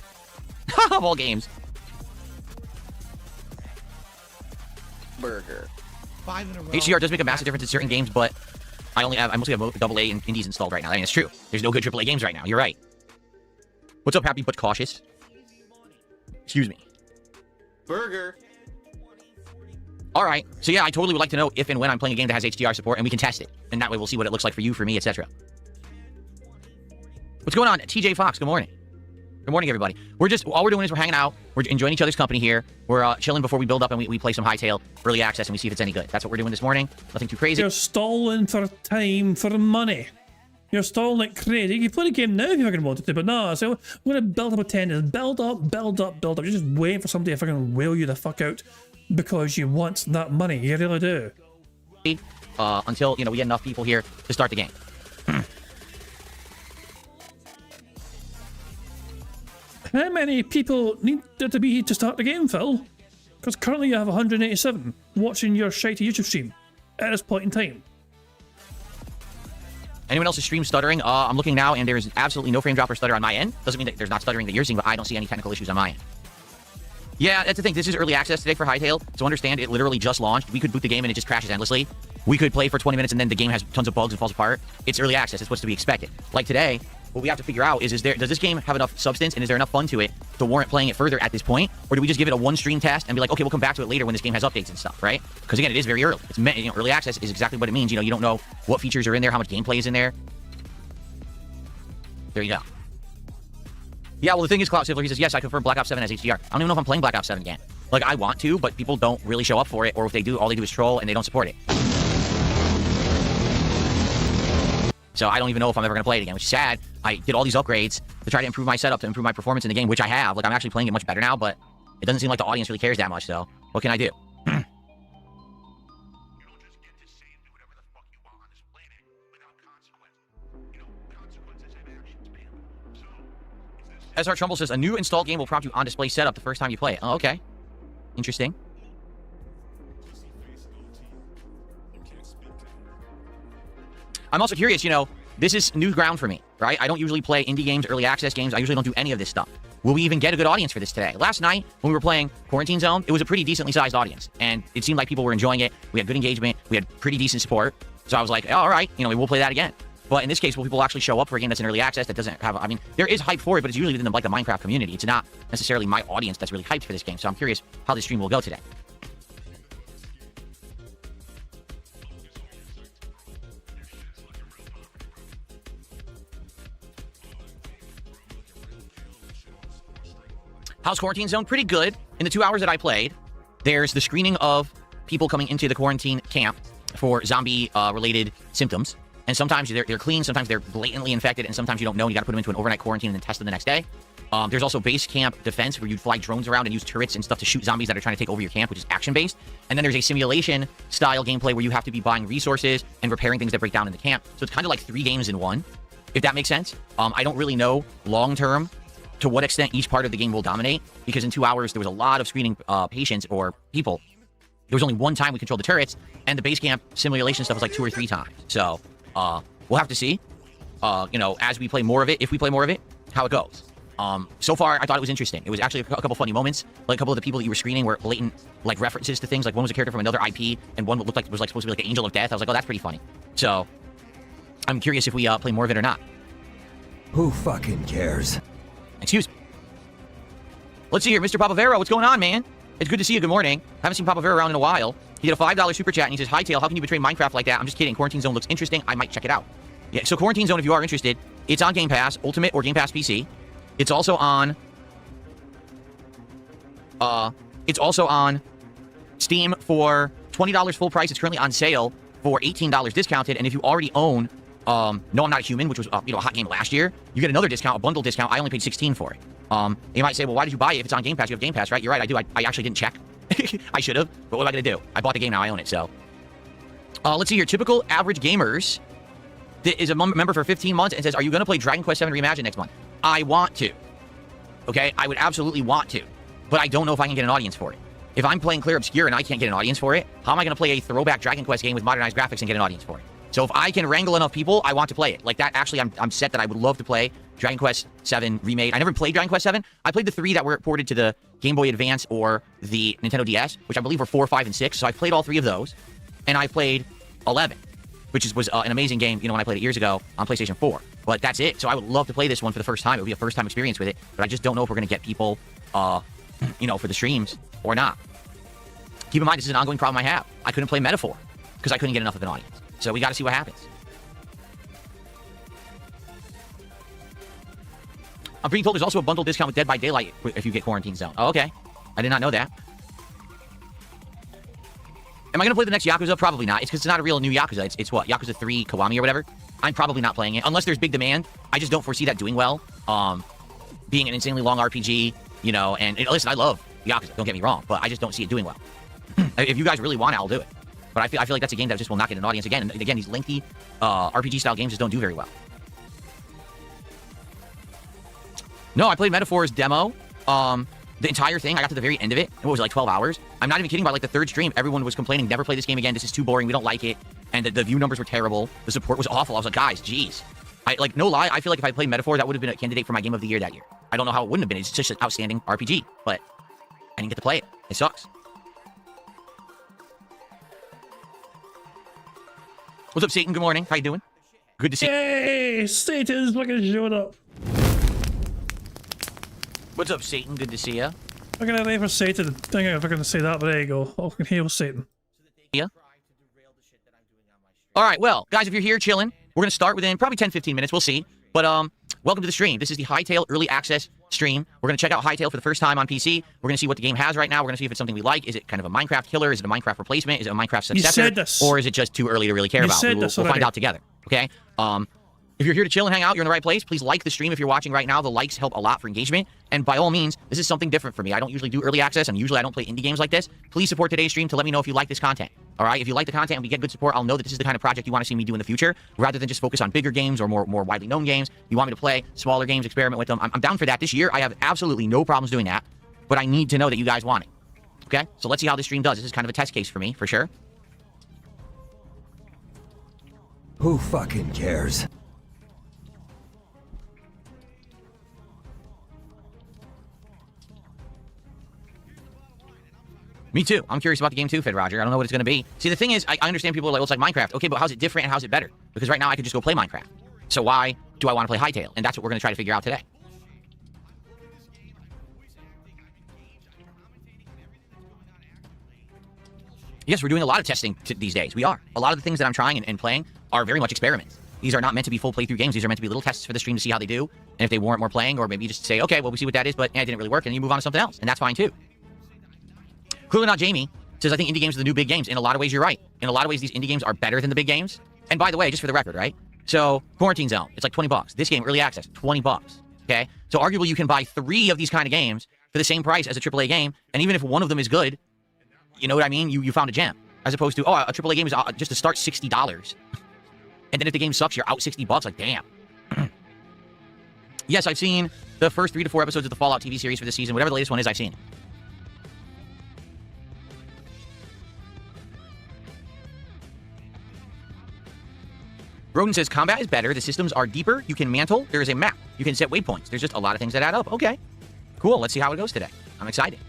Of all games. Burger. 5 in a row. HDR does make a massive difference in certain games, but I mostly have AA and indies installed right now. I mean, it's true. There's no good AAA games right now. You're right. What's up, happy but cautious? Excuse me. Burger. All right. So yeah, I totally would like to know if and when I'm playing a game that has HDR support, and we can test it. And that way we'll see what it looks like for you, for me, etc. What's going on? TJ Fox, good morning. Good morning, everybody. All we're doing is we're hanging out. We're enjoying each other's company here. We're chilling before we build up and we play some Hightail early access and we see if it's any good. That's what we're doing this morning. Nothing too crazy. You're stalling for time, for money. You're stalling like crazy. You can play the game now if you fucking wanted to, but no. So we're going to build up attendance. Build up, build up, build up. You're just waiting for somebody to fucking whale you the fuck out because you want that money. You really do. Until, we get enough people here to start the game. How many people need there to be to start the game, Phil? Because currently you have 187 watching your shitey YouTube stream at this point in time. Anyone else's stream stuttering? I'm looking now, and there's absolutely no frame drop or stutter on my end. Doesn't mean that there's not stuttering that you're seeing, but I don't see any technical issues on my end. Yeah, that's the thing. This is early access today for Hightail, so understand it literally just launched. We could boot the game and it just crashes endlessly. We could play for 20 minutes and then the game has tons of bugs and falls apart. It's early access. It's what's to be expected. Like today, what we have to figure out is does this game have enough substance and is there enough fun to it to warrant playing it further at this point? Or do we just give it a one stream test and be like, okay, we'll come back to it later when this game has updates and stuff, right? Because again, it is very early. It's early access is exactly what it means. You don't know what features are in there, how much gameplay is in there. There you go. Yeah, well, the thing is, Cloud Sifler, he says, yes, I confirm Black Ops 7 has HDR. I don't even know if I'm playing Black Ops 7 again. Like, I want to, but people don't really show up for it, or if they do, all they do is troll, and they don't support it. So I don't even know if I'm ever going to play it again, which is sad. I did all these upgrades to try to improve my setup, to improve my performance in the game, which I have. Like, I'm actually playing it much better now, but it doesn't seem like the audience really cares that much, so what can I do? SR Trumbull says, a new installed game will prompt you on display setup the first time you play it. Oh, okay. Interesting. I'm also curious, this is new ground for me, right? I don't usually play indie games, early access games. I usually don't do any of this stuff. Will we even get a good audience for this today? Last night, when we were playing Quarantine Zone, it was a pretty decently sized audience. And it seemed like people were enjoying it. We had good engagement. We had pretty decent support. So I was like, all right, we'll play that again. But in this case, will people actually show up for a game that's in early access that doesn't have... there is hype for it, but it's usually within the Minecraft community. It's not necessarily my audience that's really hyped for this game. So I'm curious how this stream will go today. How's Quarantine Zone? Pretty good. In the 2 hours that I played, there's the screening of people coming into the quarantine camp for zombie-related symptoms. And sometimes they're clean, sometimes they're blatantly infected, and sometimes you don't know, and you got to put them into an overnight quarantine and then test them the next day. There's also base camp defense, where you fly drones around and use turrets and stuff to shoot zombies that are trying to take over your camp, which is action-based. And then there's a simulation-style gameplay where you have to be buying resources and repairing things that break down in the camp. So it's kind of like 3 games in one, if that makes sense. I don't really know long-term to what extent each part of the game will dominate, because in 2 hours, there was a lot of screening patients or people. There was only one time we controlled the turrets, and the base camp simulation stuff was like 2 or 3 times. So... we'll have to see, as we play more of it, if we play more of it, how it goes. So far, I thought it was interesting. It was actually a couple funny moments. Like, a couple of the people that you were screening were blatant, references to things. Like, one was a character from another IP, and one looked like was supposed to be like an Angel of Death. I was like, oh, that's pretty funny. So, I'm curious if we play more of it or not. Who fucking cares? Excuse me. Let's see here, Mr. Papavero, what's going on, man? It's good to see you. Good morning. Haven't seen Papavero around in a while. He did a $5 super chat, and he says, Hightail, how can you betray Minecraft like that? I'm just kidding. Quarantine Zone looks interesting. I might check it out. Yeah, so Quarantine Zone, if you are interested, it's on Game Pass, Ultimate or Game Pass PC. It's also on... Steam for $20 full price. It's currently on sale for $18 discounted, and if you already own... No, I'm Not a Human, which was, a hot game last year, you get another discount, a bundle discount. I only paid $16 for it. You might say, well, why did you buy it if it's on Game Pass? You have Game Pass, right? You're right, I do. I actually didn't check. I should have, but what am I going to do? I bought the game, now I own it, so. Let's see here. Typical Average Gamers is a member for 15 months and says, are you going to play Dragon Quest VII Reimagined next month? I want to. Okay? I would absolutely want to, but I don't know if I can get an audience for it. If I'm playing Clear Obscure and I can't get an audience for it, how am I going to play a throwback Dragon Quest game with modernized graphics and get an audience for it? So if I can wrangle enough people, I want to play it. Like that, actually, I'm set that I would love to play Dragon Quest VII Remade. I never played Dragon Quest VII. I played the 3 that were ported to the Game Boy Advance or the Nintendo DS, which I believe were 4, 5, and 6. So I've played all 3 of those, and I played 11. which was an amazing game, when I played it years ago on PlayStation 4. But that's it. So I would love to play this one for the first time. It would be a first-time experience with it, but I just don't know if we're going to get people, for the streams or not. Keep in mind, this is an ongoing problem I have. I couldn't play Metaphor because I couldn't get enough of an audience. So we got to see what happens. I'm being told there's also a bundle discount with Dead by Daylight if you get Quarantine Zone. Oh, okay. I did not know that. Am I going to play the next Yakuza? Probably not. It's because it's not a real new Yakuza. It's what? Yakuza 3 Kiwami or whatever? I'm probably not playing it. Unless there's big demand. I just don't foresee that doing well. Being an insanely long RPG, and listen, I love Yakuza. Don't get me wrong. But I just don't see it doing well. If you guys really want it, I'll do it. But I feel like that's a game that just will not get an audience again. And again, these lengthy RPG-style games just don't do very well. No, I played Metaphor's demo. The entire thing, I got to the very end of it. What was it, like 12 hours? I'm not even kidding. By like the third stream, everyone was complaining, never play this game again. This is too boring. We don't like it. And the view numbers were terrible. The support was awful. I was like, guys, geez. No lie, I feel like if I played Metaphor, that would have been a candidate for my game of the year that year. I don't know how it wouldn't have been. It's just an outstanding RPG. But I didn't get to play it. It sucks. What's up, Satan? Good morning. How you doing? Good to see you. Hey, Satan's fucking showed up. What's up, Satan? Good to see you. I'm gonna wait for Satan. I think I'm gonna say that, but there you go. Oh, I can heal Satan. Yeah. All right, well, guys, if you're here chilling, we're gonna start within probably 10-15 minutes. We'll see. But welcome to the stream. This is the Hytale Early Access stream. We're gonna check out Hytale for the first time on PC. We're gonna see what the game has right now. We're gonna see if it's something we like. Is it kind of a Minecraft killer? Is it a Minecraft replacement? Is it a Minecraft successor? You said this. Or is it just too early to really care about? We'll find out together. Okay. If you're here to chill and hang out, you're in the right place. Please like the stream if you're watching right now. The likes help a lot for engagement. And by all means, this is something different for me. I don't usually do early access, and usually I don't play indie games like this. Please support today's stream to let me know if you like this content. All right? If you like the content and we get good support, I'll know that this is the kind of project you want to see me do in the future, rather than just focus on bigger games or more widely known games. You want me to play smaller games, experiment with them. I'm down for that. This year, I have absolutely no problems doing that, but I need to know that you guys want it. Okay? So let's see how this stream does. This is kind of a test case for me, for sure. Who fucking cares? Me too. I'm curious about the game too, Fed Roger. I don't know what it's going to be. See, the thing is, I understand people are like, well, it's like Minecraft. Okay, but how's it different and how's it better? Because right now I could just go play Minecraft. So why do I want to play Hytale? And that's what we're going to try to figure out today. Yes, we're doing a lot of testing these days. We are. A lot of the things that I'm trying and playing are very much experiments. These are not meant to be full playthrough games. These are meant to be little tests for the stream to see how they do. And if they warrant more playing, or maybe you just say, okay, well, we see what that is, but it didn't really work, and you move on to something else. And that's fine too. Clearly Not Jamie says, I think indie games are the new big games. In a lot of ways, you're right. In a lot of ways, these indie games are better than the big games. And by the way, just for the record, right? So, Quarantine Zone, it's like $20. This game, early access, $20. Okay? So, arguably, you can buy 3 of these kind of games for the same price as a AAA game. And even if one of them is good, you know what I mean? You found a gem. As opposed to, a AAA game is just to start $60. And then if the game sucks, you're out $60. Like, damn. Yes, I've seen the first 3 to 4 episodes of the Fallout TV series for this season. Whatever the latest one is, I've seen. Roden says, combat is better. The systems are deeper. You can mantle. There is a map. You can set waypoints. There's just a lot of things that add up. Okay. Cool. Let's see how it goes today. I'm excited.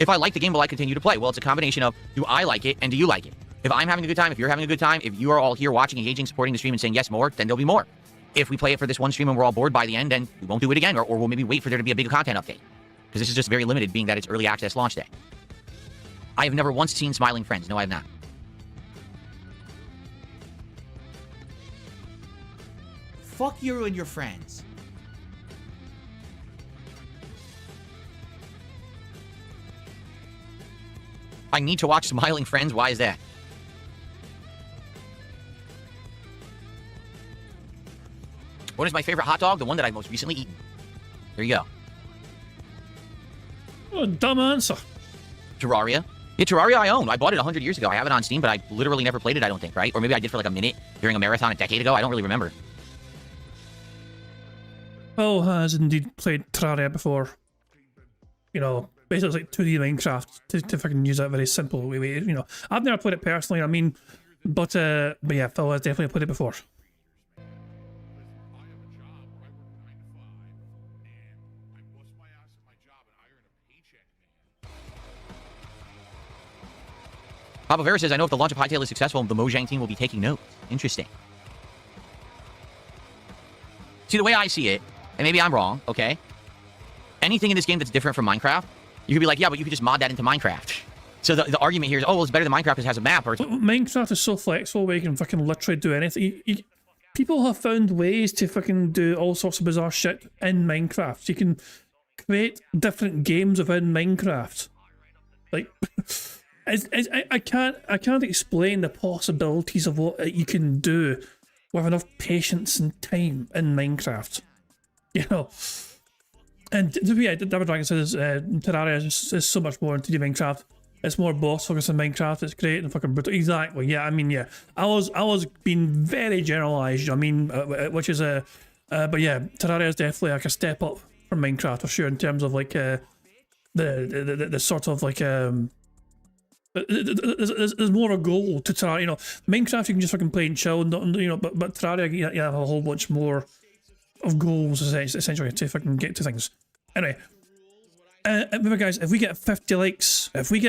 If I like the game, will I continue to play? Well, it's a combination of, do I like it and do you like it? If I'm having a good time, if you're having a good time, if you are all here watching, engaging, supporting the stream and saying yes more, then there'll be more. If we play it for this one stream and we're all bored by the end, then we won't do it again, or we'll maybe wait for there to be a big content update. Because this is just very limited, being that it's early access launch day. I have never once seen Smiling Friends. No, I have not. Fuck you and your friends. I need to watch Smiling Friends. Why is that? What is my favorite hot dog? The one that I've most recently eaten. There you go. Oh, dumb answer. Terraria. Yeah, Terraria I own. I bought it 100 years ago. I have it on Steam, but I literally never played it, I don't think, right? Or maybe I did for like a minute during a marathon a decade ago. I don't really remember. Phil has indeed played Terraria before. You know, basically it's like 2D Minecraft to fucking use that very simple way. You know, I've never played it personally. I mean, but yeah, Phil has definitely played it before. Papa Vera says, I know if the launch of Hytale is successful, the Mojang team will be taking note. Interesting. See, the way I see it, and maybe I'm wrong, okay? Anything in this game that's different from Minecraft, you could be like, yeah, but you could just mod that into Minecraft. So the argument here is, oh, well, it's better than Minecraft because it has a map. Or Minecraft is so flexible where you can fucking literally do anything. People have found ways to fucking do all sorts of bizarre shit in Minecraft. You can create different games within Minecraft. Like, I can't explain the possibilities of what you can do with enough patience and time in Minecraft. You know. And yeah, David Dragon says Terraria is so much more into Minecraft. It's more boss focused on Minecraft. It's great and fucking brutal. Exactly. Yeah. I mean, yeah. I was being very generalized. I mean, which is but yeah, Terraria is definitely like a step up from Minecraft for sure in terms of like the sort of like there's more of a goal to Terraria. You know, Minecraft you can just fucking play and chill, and you know, but Terraria you have a whole bunch more of goals essentially to fucking get to things. Anyway. Remember guys, if we get 50 likes, we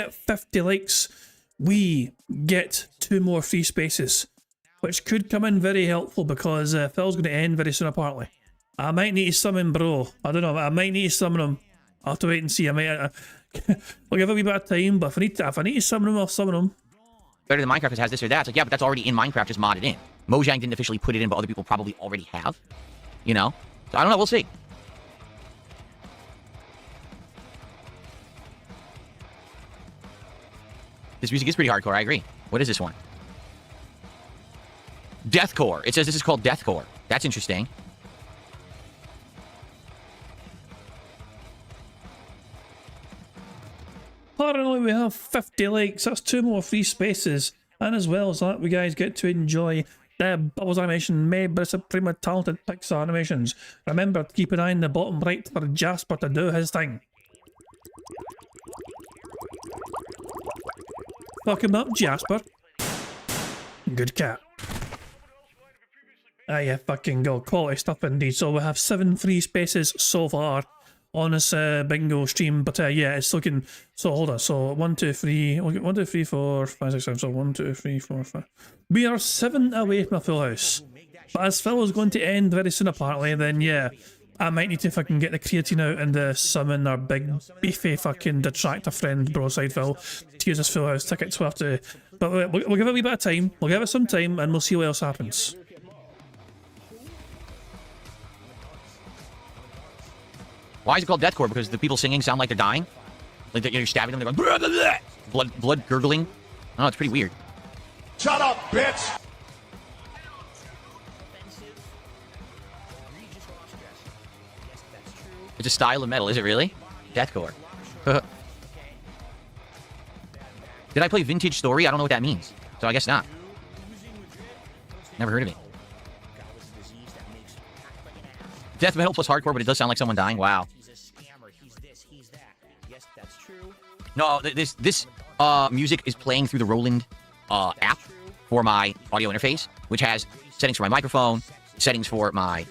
get 2 more free spaces, which could come in very helpful because Phil's going to end very soon apparently. I might need to summon bro. I don't know, I might need to summon him. I'll have to wait and see. I might, I'll give it a wee bit of time, but if I need to summon him, I'll summon him. Better than Minecraft has this or that. It's like, yeah, but that's already in Minecraft, just modded in. Mojang didn't officially put it in, but other people probably already have. You know? So I don't know, we'll see. This music is pretty hardcore, I agree. What is this one? Deathcore. It says this is called Deathcore. That's interesting. Apparently we have 50 likes. That's 2 more free spaces. And as well as that, we guys get to enjoy Bubbles animation made by Supreme talented Pixar animations. Remember to keep an eye in the bottom right for Jasper to do his thing. Fuck him up, Jasper. Good cat. Ah, yeah, fucking go. Quality stuff indeed. So we have 7 free spaces so far on this bingo stream. But yeah, it's looking... So hold on. So 1, 2, 3... 1, 2, 3, 4, 5, 6, 7. So 1, 2, 3, 4, 5. We are 7 away from a full house. But as Phil is going to end very soon apparently, then yeah, I might need to fucking get the creatine out and summon our big beefy fucking detractor friend Broside Phil to use his full house tickets. We'll have to, but we'll give it a wee bit of time. We'll give it some time and we'll see what else happens. Why is it called deathcore? Because the people singing sound like they're dying, like you're stabbing them. They're going blah, blah, blah. blood gurgling. I don't know. It's pretty weird. Shut up, bitch. It's a style of metal, is it really? Deathcore. Did I play Vintage Story? I don't know what that means, so I guess not. Never heard of it. Death metal plus hardcore, but it does sound like someone dying. Wow. No, this music is playing through the Roland app for my audio interface, which has settings for my microphone, settings for my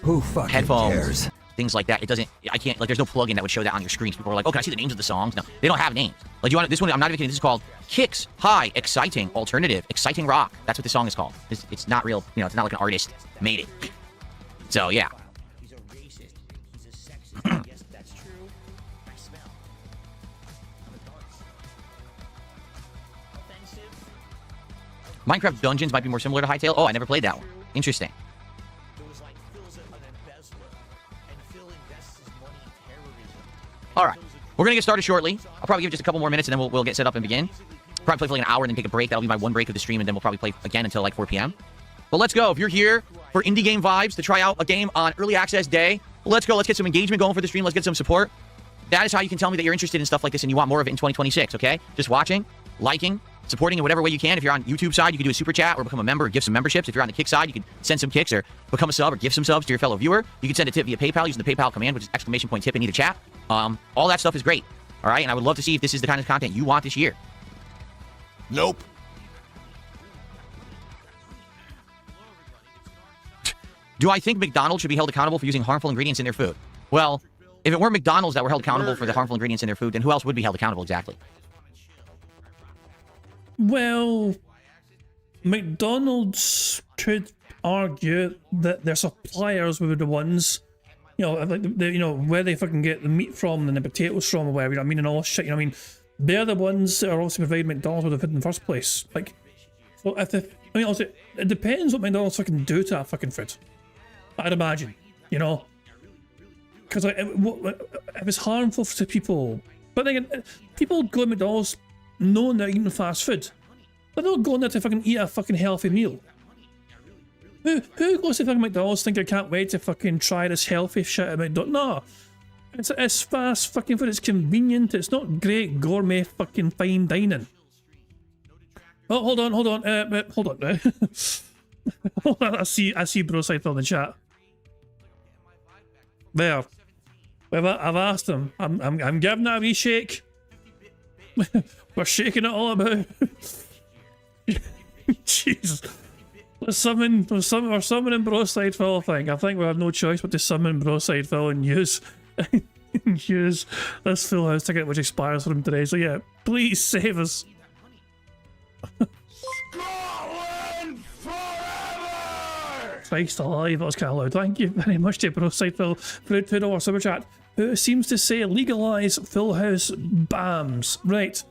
headphones. Things like that. It doesn't, I can't, like, there's no plugin that would show that on your screens. People are like, oh, can I see the names of the songs? No, they don't have names. Like, you want this one, I'm not even kidding, this is called Kicks, High, Exciting, Alternative, Exciting Rock. That's what the song is called. It's not real, you know, it's not like an artist made it. So, yeah. Minecraft Dungeons might be more similar to Hytale. Oh, I never played that one. Interesting. All right, we're gonna get started shortly. I'll probably give it just a couple more minutes and then we'll get set up and begin. Probably play for like an hour and then take a break. That'll be my 1 break of the stream, and then we'll probably play again until like 4 p.m. But let's go. If you're here for indie game vibes to try out a game on early access day, let's go. Let's get some engagement going for the stream. Let's get some support. That is how you can tell me that you're interested in stuff like this and you want more of it in 2026. Okay, just watching, liking, supporting in whatever way you can. If you're on YouTube side, you can do a super chat or become a member or give some memberships. If you're on the Kick side, you can send some kicks or become a sub or give some subs to your fellow viewer. You can send a tip via PayPal using the PayPal command, which is !tip in either chat. All that stuff is great. All right, and I would love to see if this is the kind of content you want this year. Nope. Do I think McDonald's should be held accountable for using harmful ingredients in their food? Well, if it weren't McDonald's that were held accountable for the harmful ingredients in their food, then who else would be held accountable exactly? Well, McDonald's could argue that their suppliers were the ones, you know, like you know, where they fucking get the meat from and the potatoes from or whatever, you know what I mean, and all this shit, you know what I mean? They're the ones that are obviously providing McDonald's with the food in the first place. Like, so if the, I mean, also, it depends what McDonald's fucking do to that fucking food. I'd imagine, you know? Because like, if it's harmful to people, but then people go to McDonald's knowing they're eating fast food. They're not going there to fucking eat a fucking healthy meal. Who goes to fucking McDonald's thinking I can't wait to fucking try this healthy shit at McDonald's? No. It's fast fucking food, it's convenient, it's not great gourmet fucking fine dining. Oh, hold on. Hold on. Hold on, I see Bro Side in the chat. There. I've asked him. I'm giving it a wee shake. We're shaking it all about. Jesus. We're summoning Bro Side Phil, I think we have no choice but to summon Bro Side Phil and use use this Full House ticket which expires for him today. So yeah, please save us. Christ alive, that was kind of loud. Thank you very much to Bro Side Phil for the $2 super chat, who seems to say legalise Full House BAMs. Right,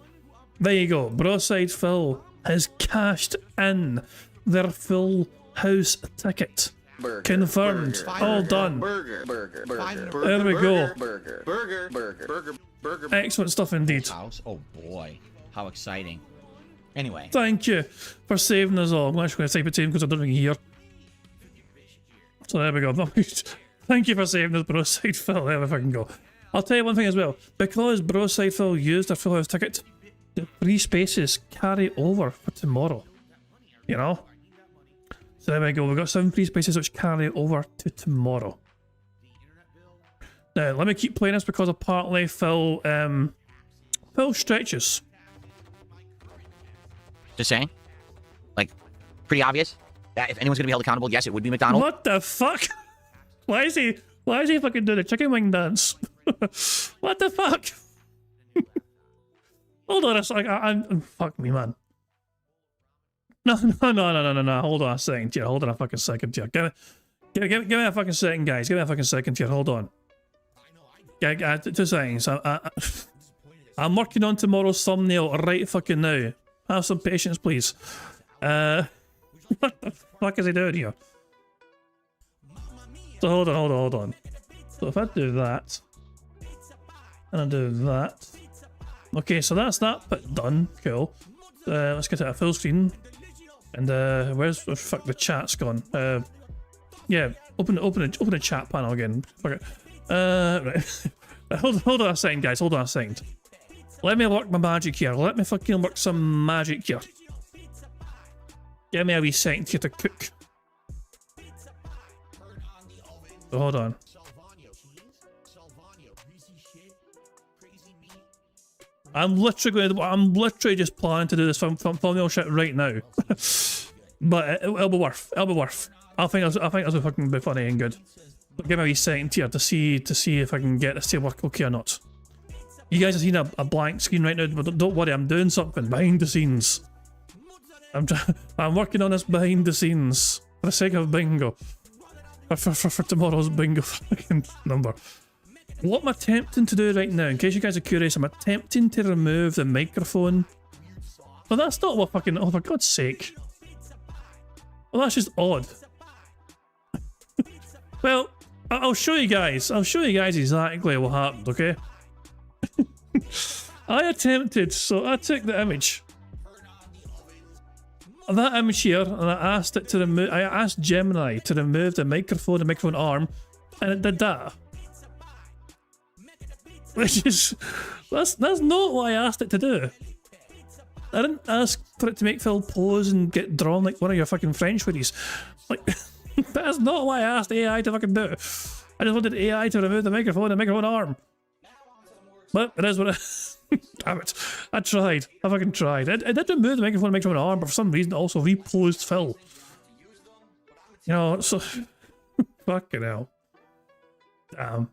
there you go. Bro Side Phil has cashed in their Full House ticket. Burger, confirmed. Burger, all done. Burger, burger, burger, burger, there we go. Burger, burger, burger, burger, burger. Excellent stuff indeed. House? Oh boy, how exciting. Anyway. Thank you for saving us all. I'm actually going to type it to him because I don't think he's here. So there we go. Thank you for saving us, Bro Side Phil. There we fucking go. I'll tell you one thing as well. Because Bro Side Phil used their Full House ticket, the free spaces carry over for tomorrow. You know? So there we go. We've got 7 free spaces which carry over to tomorrow. Now, let me keep playing this because apparently Phil stretches. Just saying. Like, pretty obvious that if anyone's going to be held accountable, yes, it would be McDonald's. What the fuck? Why is he fucking doing the chicken wing dance? What the fuck? Hold on a second. Fuck me, man. No. Hold on a second here. Hold on a fucking second here. Give me a fucking second, guys. Give me a fucking second here. Hold on. 2 seconds. I'm working on tomorrow's thumbnail right fucking now. Have some patience, please. What the fuck is he doing here? So hold on. So if I do that, and I do that. Okay, so that's that bit done. Cool. Let's get it a full screen. And where's the fuck the chat's gone? Yeah, open the chat panel again. Fuck it. Right. hold on a second, guys. Hold on a second. Let me work my magic here. Let me fucking work some magic here. Give me a wee second here to cook. So hold on. I'm literally just planning to do this thumbnail shit right now. But it'll be worth. I think this will fucking be funny and good. But give me a wee second here to see if I can get this to work okay or not. You guys are seeing a blank screen right now, but don't worry, I'm doing something behind the scenes. I'm working on this behind the scenes for the sake of bingo. For tomorrow's bingo fucking number. What I'm attempting to do right now, in case you guys are curious, I'm attempting to remove the microphone. But that's not what fucking... Oh, for God's sake. Well, that's just odd. Well, I'll show you guys. I'll show you guys exactly what happened, okay? I attempted, so I took the image. That image here, and I asked it to remove... I asked Gemini to remove the microphone arm, and it did that. Which is... That's not what I asked it to do. I didn't ask for it to make Phil pose and get drawn like one of your fucking French hoodies. Like, that's not what I asked AI to fucking do. I just wanted AI to remove the microphone arm. But it is what it is. Damn it. I tried. I fucking tried. I did remove the microphone arm, but for some reason it also reposed Phil. You know, so... Fucking hell. Damn.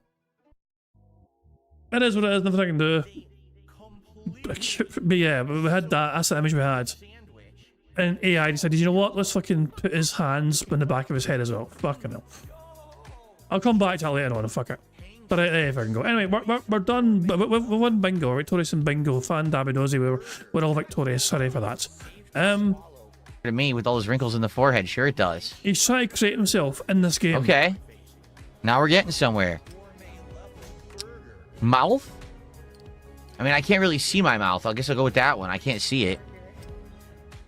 It is what it is, nothing I can do. But yeah, we had that. That's the image we had. and AI decided, you know what, let's fucking put his hands in the back of his head as well. Fucking hell. I'll come back to that later on, fuck it. But if I can go. Anyway, we're done. We've won bingo, victorious in bingo. Fan Dabidozi, we're all victorious. Sorry for that. To me, with all those wrinkles in the forehead, sure it does. He's trying to create himself in this game. Okay. Now we're getting somewhere. Mouth? I mean, I can't really see my mouth. I guess I'll go with that one. I can't see it.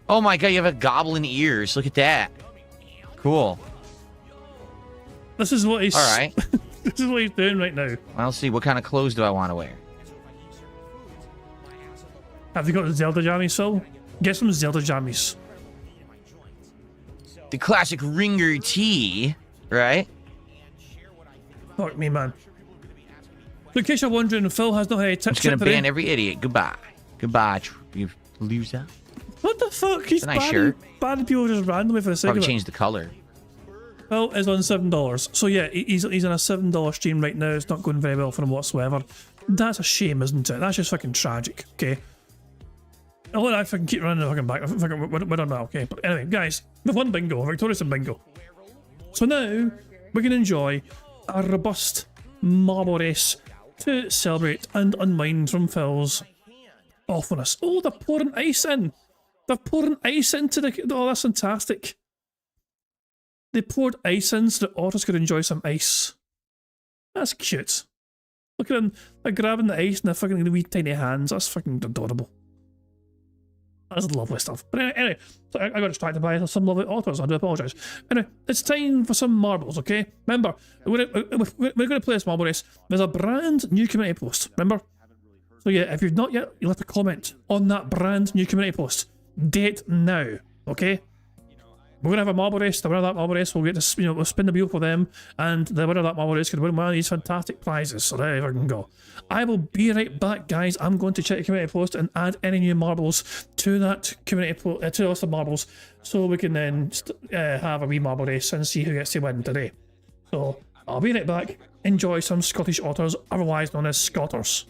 Oh my god, you have a goblin ears. Look at that. Cool. This is what he's... Alright. This is what he's doing right now. I'll see. What kind of clothes do I want to wear? Have you got the Zelda jammies, Phil? Get some Zelda jammies. The classic ringer tee, right? Fuck me, man. So in case you're wondering, Phil has not had a tip. I'm just gonna ban every idiot. Goodbye. Goodbye, you loser. What the fuck? He's nice shirt. banning people just randomly for the sake Probably of it. change the color. Phil is on $7. So yeah, he's on a $7 stream right now. It's not going very well for him whatsoever. That's a shame, isn't it? That's just fucking tragic, okay? I'll let I fucking keep running the fucking back. We're done now, okay? But anyway, guys, we've won bingo. Victorious in bingo. So now, we can enjoy a robust marble race to celebrate and unwind from Phil's awfulness. Oh, they're pouring ice in. They're pouring ice into the... Oh, that's fantastic. They poured ice in so the otters could enjoy some ice. That's cute. Look at them. They're grabbing the ice in their fucking wee tiny hands. That's fucking adorable. That's lovely stuff. But anyway, so I got distracted by some lovely otters. I do apologise. Anyway, it's time for some marbles, okay? Remember, we're going to play this marble race. There's a brand new community post, remember? So yeah, if you've not yet, you'll have to comment on that brand new community post. Date now, okay? We're going to have a marble race. The winner of that marble race will get to, we'll spin the wheel for them, and the winner of that marble race can win one of these fantastic prizes. So there you can go. I will be right back, guys. I'm going to check the community post and add any new marbles to that community post, to the list of marbles, so we can then have a wee marble race and see who gets to win today. So I'll be right back. Enjoy some Scottish otters, otherwise known as Scotters.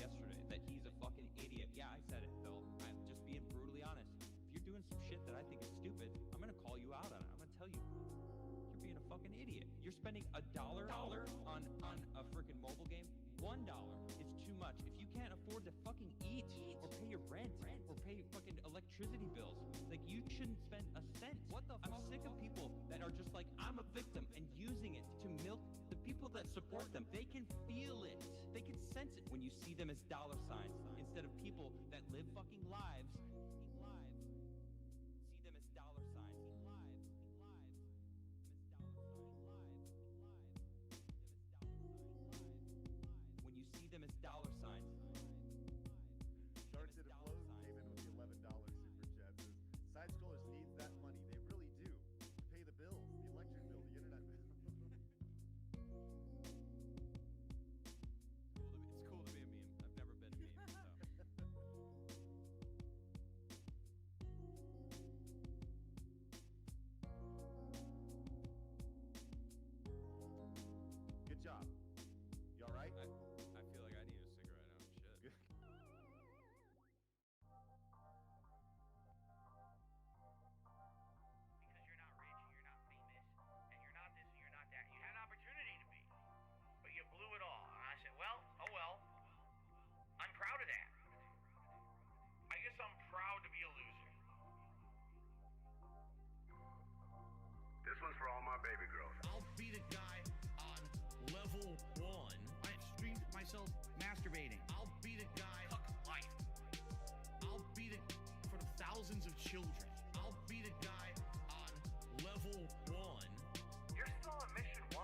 Support them. They can feel it. They can sense it when you see them as dollar signs instead of people that live fucking lives. See them as dollar signs. When you see them as dollar signs. Sharks did a close payment with the $11 super chat. Side scrollers need that money. They really do. To pay the bills, the electric bill, the internet bill. Good job. You all right? I feel like I need a cigarette now. Shit. Because you're not rich and you're not famous and you're not this and you're not that. You had an opportunity to be, but you blew it all. And I said, well, oh well. I'm proud of that. I guess I'm proud to be a loser. This one's for all my baby girls. I'll be the guy on level 1. I streamed myself masturbating. I'll be the guy life. I'll be the for the thousands of children. I'll be the guy on level 1. You're still on mission 1.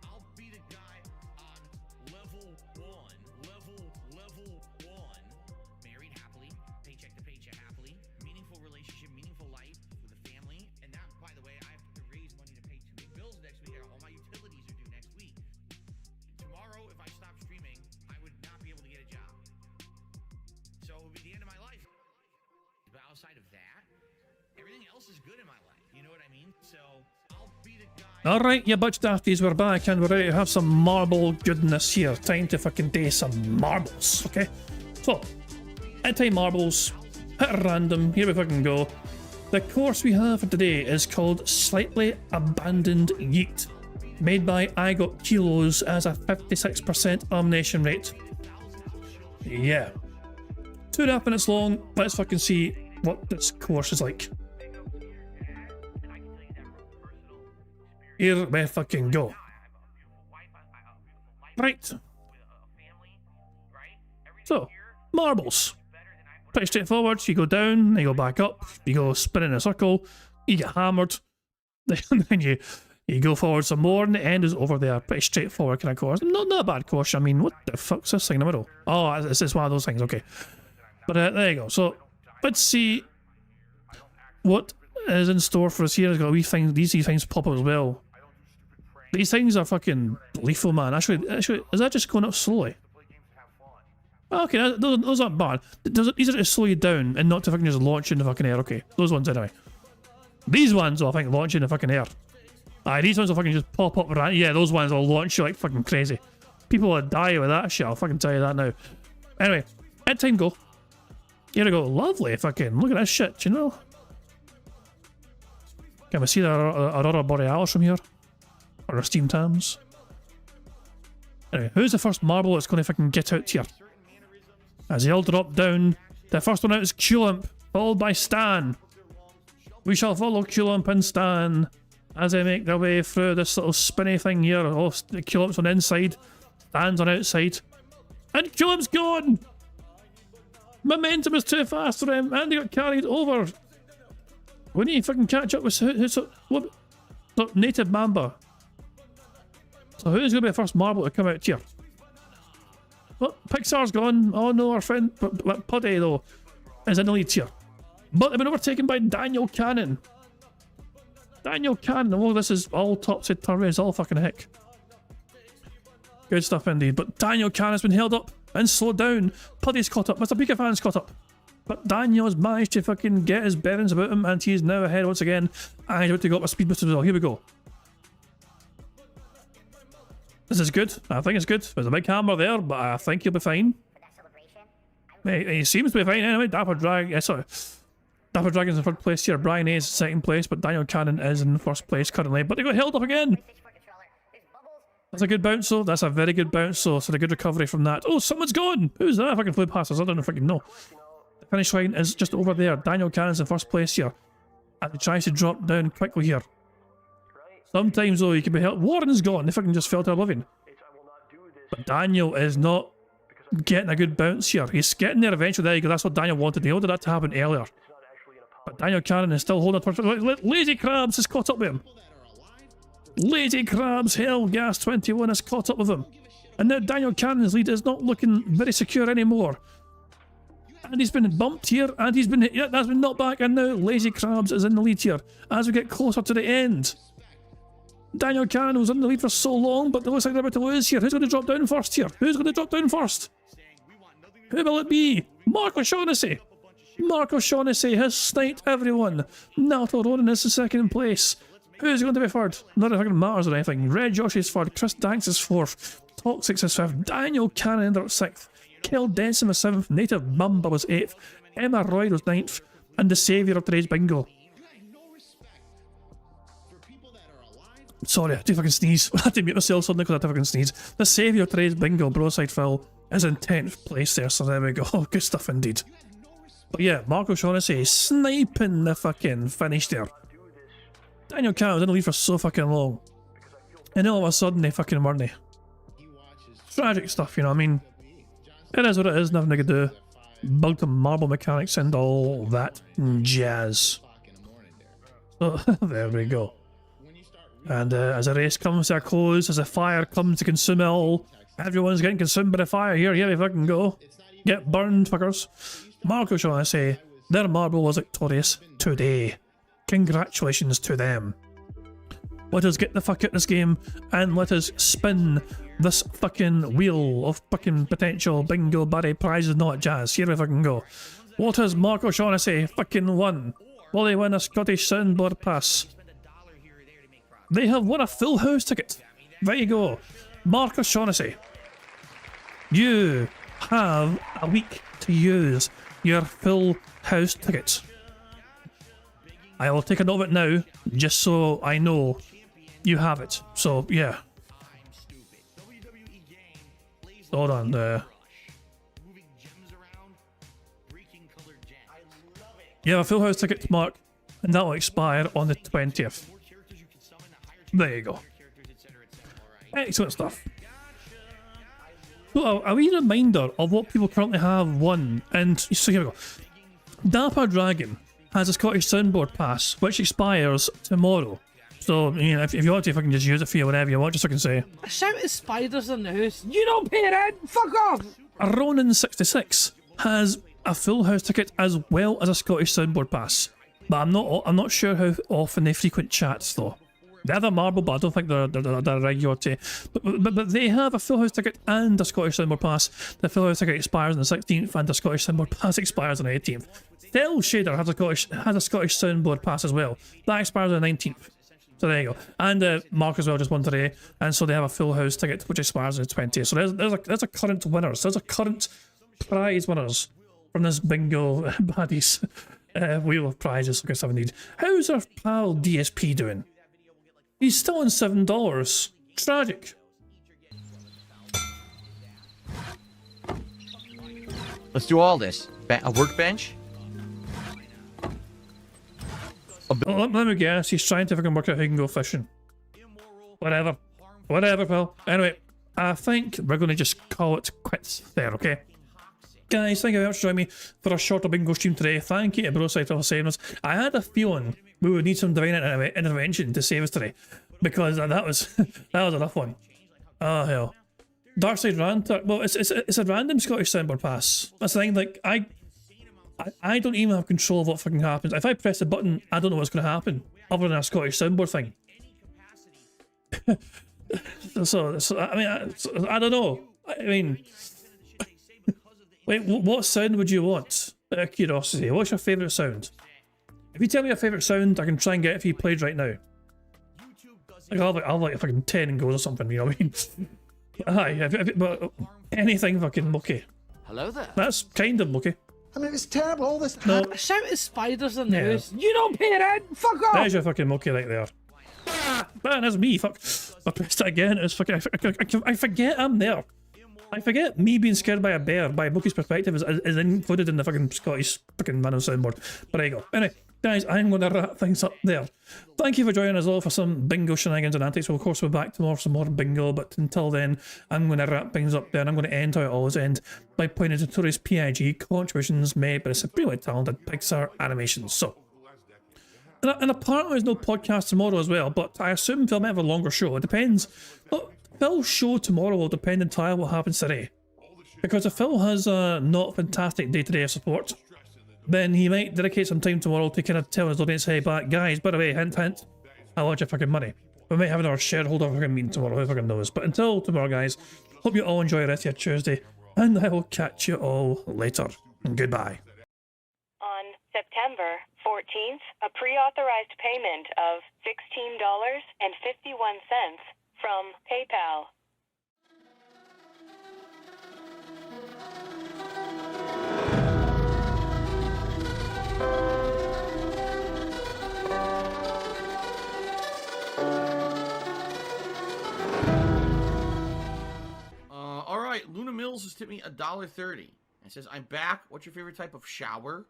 I'll be the guy on level 1. Level 1. Married happily, paycheck to paycheck happily, meaningful relationship, meaningful life with a family. And that, by the way, I have to raise money to pay 2 big bills next week. All my utilities are due next week. Tomorrow, if I stop streaming, I would not be able to get a job. So it would be the end of my life. But outside of that, everything else is good in my life. You know what I mean? So I'll be the guy. Alright, you butch dafties, we're back and we're ready to have some marble goodness here. Time to fucking do some marbles, okay? So, at time marbles, hit a random, here we fucking go. The course we have for today is called Slightly Abandoned Yeet, made by I Got Kilos as a 56% elimination rate. Yeah. 2.5 minutes long. Let's fucking see what this course is like. Here we fucking go. Right. So, marbles. Pretty straightforward. You go down, you go back up, you go spin in a circle, you get hammered, then you go forward some more, and the end is over there. Pretty straightforward kind of course. Not a bad course. I mean, what the fuck's this thing in the middle? Oh, it's one of those things, okay. But there you go. So, let's see what is in store for us here. There's got wee things, these things pop up as well. These things are fucking lethal, man. Actually, is that just going up slowly? Okay, those aren't bad. These are to slow you down and not to fucking just launch in the fucking air. Okay, those ones anyway. These ones will, I think, launch in the fucking air. Aye, these ones will fucking just pop up. Right? Yeah, those ones will launch you like fucking crazy. People will die with that shit, I'll fucking tell you that now. Anyway, at time go. Here we go. Lovely fucking, look at this shit, you know? Can we see the Aurora Borealis from here? Or a Steam Thames? Anyway, who's the first marble that's going to fucking get out here? As they all drop down, the first one out is Culimp, followed by Stan. We shall follow Culimp and Stan as they make their way through this little spinny thing here. Oh, Culimp's on the inside, Stan's on the outside. And Culimp's gone! Momentum is too fast for him, and he got carried over. We need to fucking catch up with what? So, Native Mamba. So who's going to be the first marble to come out here? Well, Pixar's gone. Oh no, our friend Puddy though is in the lead here. But they've been overtaken by Daniel Cannon. Daniel Cannon. Oh, this is all topsy-turvy. It's all fucking heck. Good stuff indeed. But Daniel Cannon's been held up and slowed down. Puddy's caught up. Mr. Pikafan's caught up. But Daniel has managed to fucking get his bearings about him, and he's now ahead once again. And he's about to go up a speed boost as well. Here we go. This is good. I think it's good. There's a big hammer there, but I think he'll be fine. He seems to be fine anyway. Dapper Dragon's in third place here. Brian A is in second place, but Daniel Cannon is in first place currently. But they got held up again. That's a good bounce though. That's a very good bounce though. So a good recovery from that. Oh, someone's gone! Who's that? If I can flew past us, I don't know if I can know. The finish line is just over there. Daniel Cannon's in first place here. And he tries to drop down quickly here. Sometimes though, you can be helped. Warren's gone. If I can just fell to oblivion. But Daniel is not getting a good bounce here. He's getting there eventually. There you go. That's what Daniel wanted. He wanted that to happen earlier. But Daniel Cannon is still holding it. Lazy Krabs has caught up with him. Lazy Krabs, hell, Gas 21 has caught up with him. And now Daniel Cannon's lead is not looking very secure anymore. And he's been bumped here, and he's been, yeah, that's been knocked back, and now Lazy Krabs is in the lead here as we get closer to the end. Daniel Cannon was in the lead for so long, but it looks like they're about to lose here. Who's going to drop down first here? Who's going to drop down first? Who will it be? Mark O'Shaughnessy. Mark O'Shaughnessy has sniped everyone. Nato Ronan is in second place. Who's going to be third? Not if it matters or anything. Red Josh is third. Chris Danks is fourth. Toxic is fifth. Daniel Cannon is sixth. Kel Denson was seventh. Native Mamba was eighth. Emma Roy was ninth. And the saviour of today's bingo. Sorry, I had to fucking sneeze. I had to mute myself suddenly because I had to fucking sneeze. The saviour of today's bingo, Broside Phil, is in 10th place there, so there we go. Good stuff indeed. But yeah, Mark O'Shaughnessy is sniping the fucking finish there. Daniel Cannon was in the lead for so fucking long. And all of a sudden they fucking weren't they. Tragic stuff, you know what I mean? It is what it is, nothing I could do. Bugged the marble mechanics and all that jazz. So, there we go. And as a race comes to a close, as a fire comes to consume it all, everyone's getting consumed by the fire here. Here we fucking go. Get burned, fuckers. Mark O'Shaughnessy, their marble was victorious today. Congratulations to them. Let us get the fuck out of this game and let us spin this fucking wheel of fucking potential bingo Barry prizes and all that jazz. Here we fucking go. What has Mark O'Shaughnessy fucking won? Will they win a Scottish Soundboard Pass? They have won a full house ticket. There you go. Mark O'Shaughnessy. You have a week to use your full house ticket. I will take a note of it now, just so I know you have it. So, yeah. Hold on, you have a full house ticket, Mark, and that will expire on the 20th. There you go. Excellent stuff. So a wee reminder of what people currently have won, and so here we go. Dapper Dragon has a Scottish Soundboard Pass, which expires tomorrow. So, you know, if you want to, if I can just use it for you whenever you want, just so I can say. I shout at spiders in the house. You don't pay rent! Fuck off! Ronan66 has a full house ticket as well as a Scottish Soundboard Pass. But I'm not sure how often they frequent chats though. They have a marble, but I don't think they're regular to. But they have a full house ticket and a Scottish Soundboard Pass. The full house ticket expires on the 16th and the Scottish Soundboard Pass expires on the 18th. Still Shader has a Scottish Soundboard Pass as well. That expires on the 19th. So there you go. And Mark as well just won today. And so they have a full house ticket which expires on the 20th. So there's a current winners. There's a current prize winners from this bingo baddies wheel of prizes. Okay, 17. How's our pal DSP doing? He's still on $7. Tragic. Let's do all this. A workbench? Let me guess, he's trying to fucking work out how he can go fishing. Whatever. Whatever, pal. Anyway, I think we're going to just call it quits there, okay? Guys, thank you very much for joining me for a shorter bingo stream today. Thank you to Brosite for saving us. I had a feeling we would need some divine intervention to save us today, because that was a rough one. Oh hell. Darkside Ranter. Well, it's a random Scottish Soundboard Pass. That's the thing. Like I don't even have control of what fucking happens. If I press the button, I don't know what's going to happen, other than a Scottish Soundboard thing. so I mean, I don't know. I mean. Wait, what sound would you want? Out of curiosity, what's your favourite sound? If you tell me your favourite sound, I can try and get it if you played right now. Like, I'll have like a fucking 10 goes or something, you know what I mean? Aye, but anything fucking mucky. Hello there. That's kind of mucky. I mean, it's terrible, all this. No. I shout at spiders in the house. You don't pay rent! Fuck off! There's your fucking mucky right there. Man, that's me, fuck. I pressed it again, it's fucking. I forget I'm there. I forget me being scared by a bear, by Mookie's perspective, is included in the fucking Scottish fucking man of soundboard. But there you go. Anyway, guys, I'm going to wrap things up there. Thank you for joining us all for some bingo shenanigans and antics. We'll, of course, we're back tomorrow for some more bingo, but until then, I'm going to wrap things up there, and I'm going to end how it always ends by pointing to Tori's PIG contributions made by the supremely talented Pixar Animations. So, and apparently there's no podcast tomorrow as well, but I assume Phil might have a longer show. It depends. But Phil's show tomorrow will depend entirely on what happens today. Because if Phil has a not fantastic day-to-day support, then he might dedicate some time tomorrow to kind of tell his audience, hey, but guys, by the way, hint, hint, I want your fucking money. We might have another shareholder fucking meeting tomorrow, who fucking knows. But until tomorrow, guys, hope you all enjoy the rest of your Tuesday, and I will catch you all later. Goodbye. On September 14th, a pre-authorized payment of $16.51 from PayPal. All right, Luna Mills has tipped me $1.30. It says, I'm back. What's your favorite type of shower?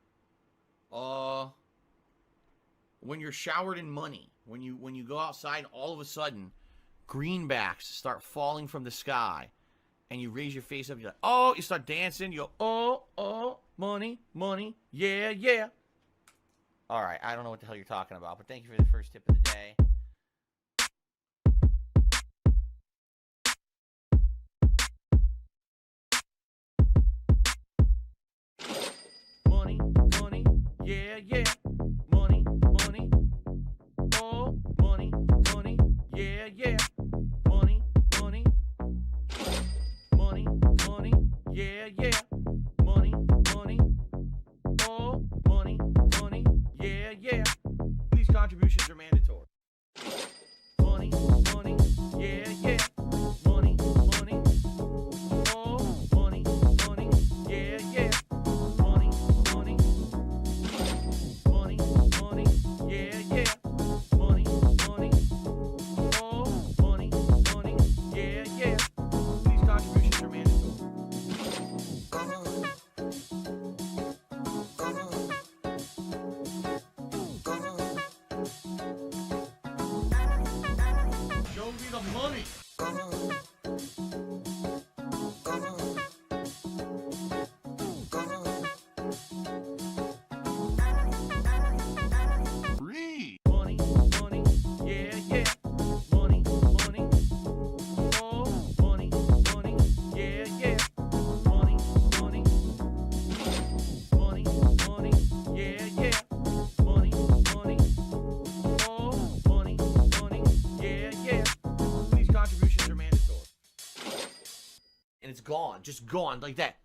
When you're showered in money. When you go outside, all of a sudden, greenbacks start falling from the sky, and you raise your face up. You're like, oh, you start dancing. You go, oh, money, money, yeah, yeah. All right, I don't know what the hell you're talking about, but thank you for the first tip of the day. Money, money, yeah, yeah. Money, money, oh, money, money, yeah, yeah. Money, money, money, money, yeah, yeah. Money, money, oh, money, money, yeah, yeah. These contributions are mandatory. money. Free. Money, money, yeah, yeah. Money, money. Oh, money, money, yeah, yeah. Money, money. Money, money, yeah, yeah. Money, money. Oh, money, money, yeah, yeah. These contributions are mandatory. And it's gone, just gone like that.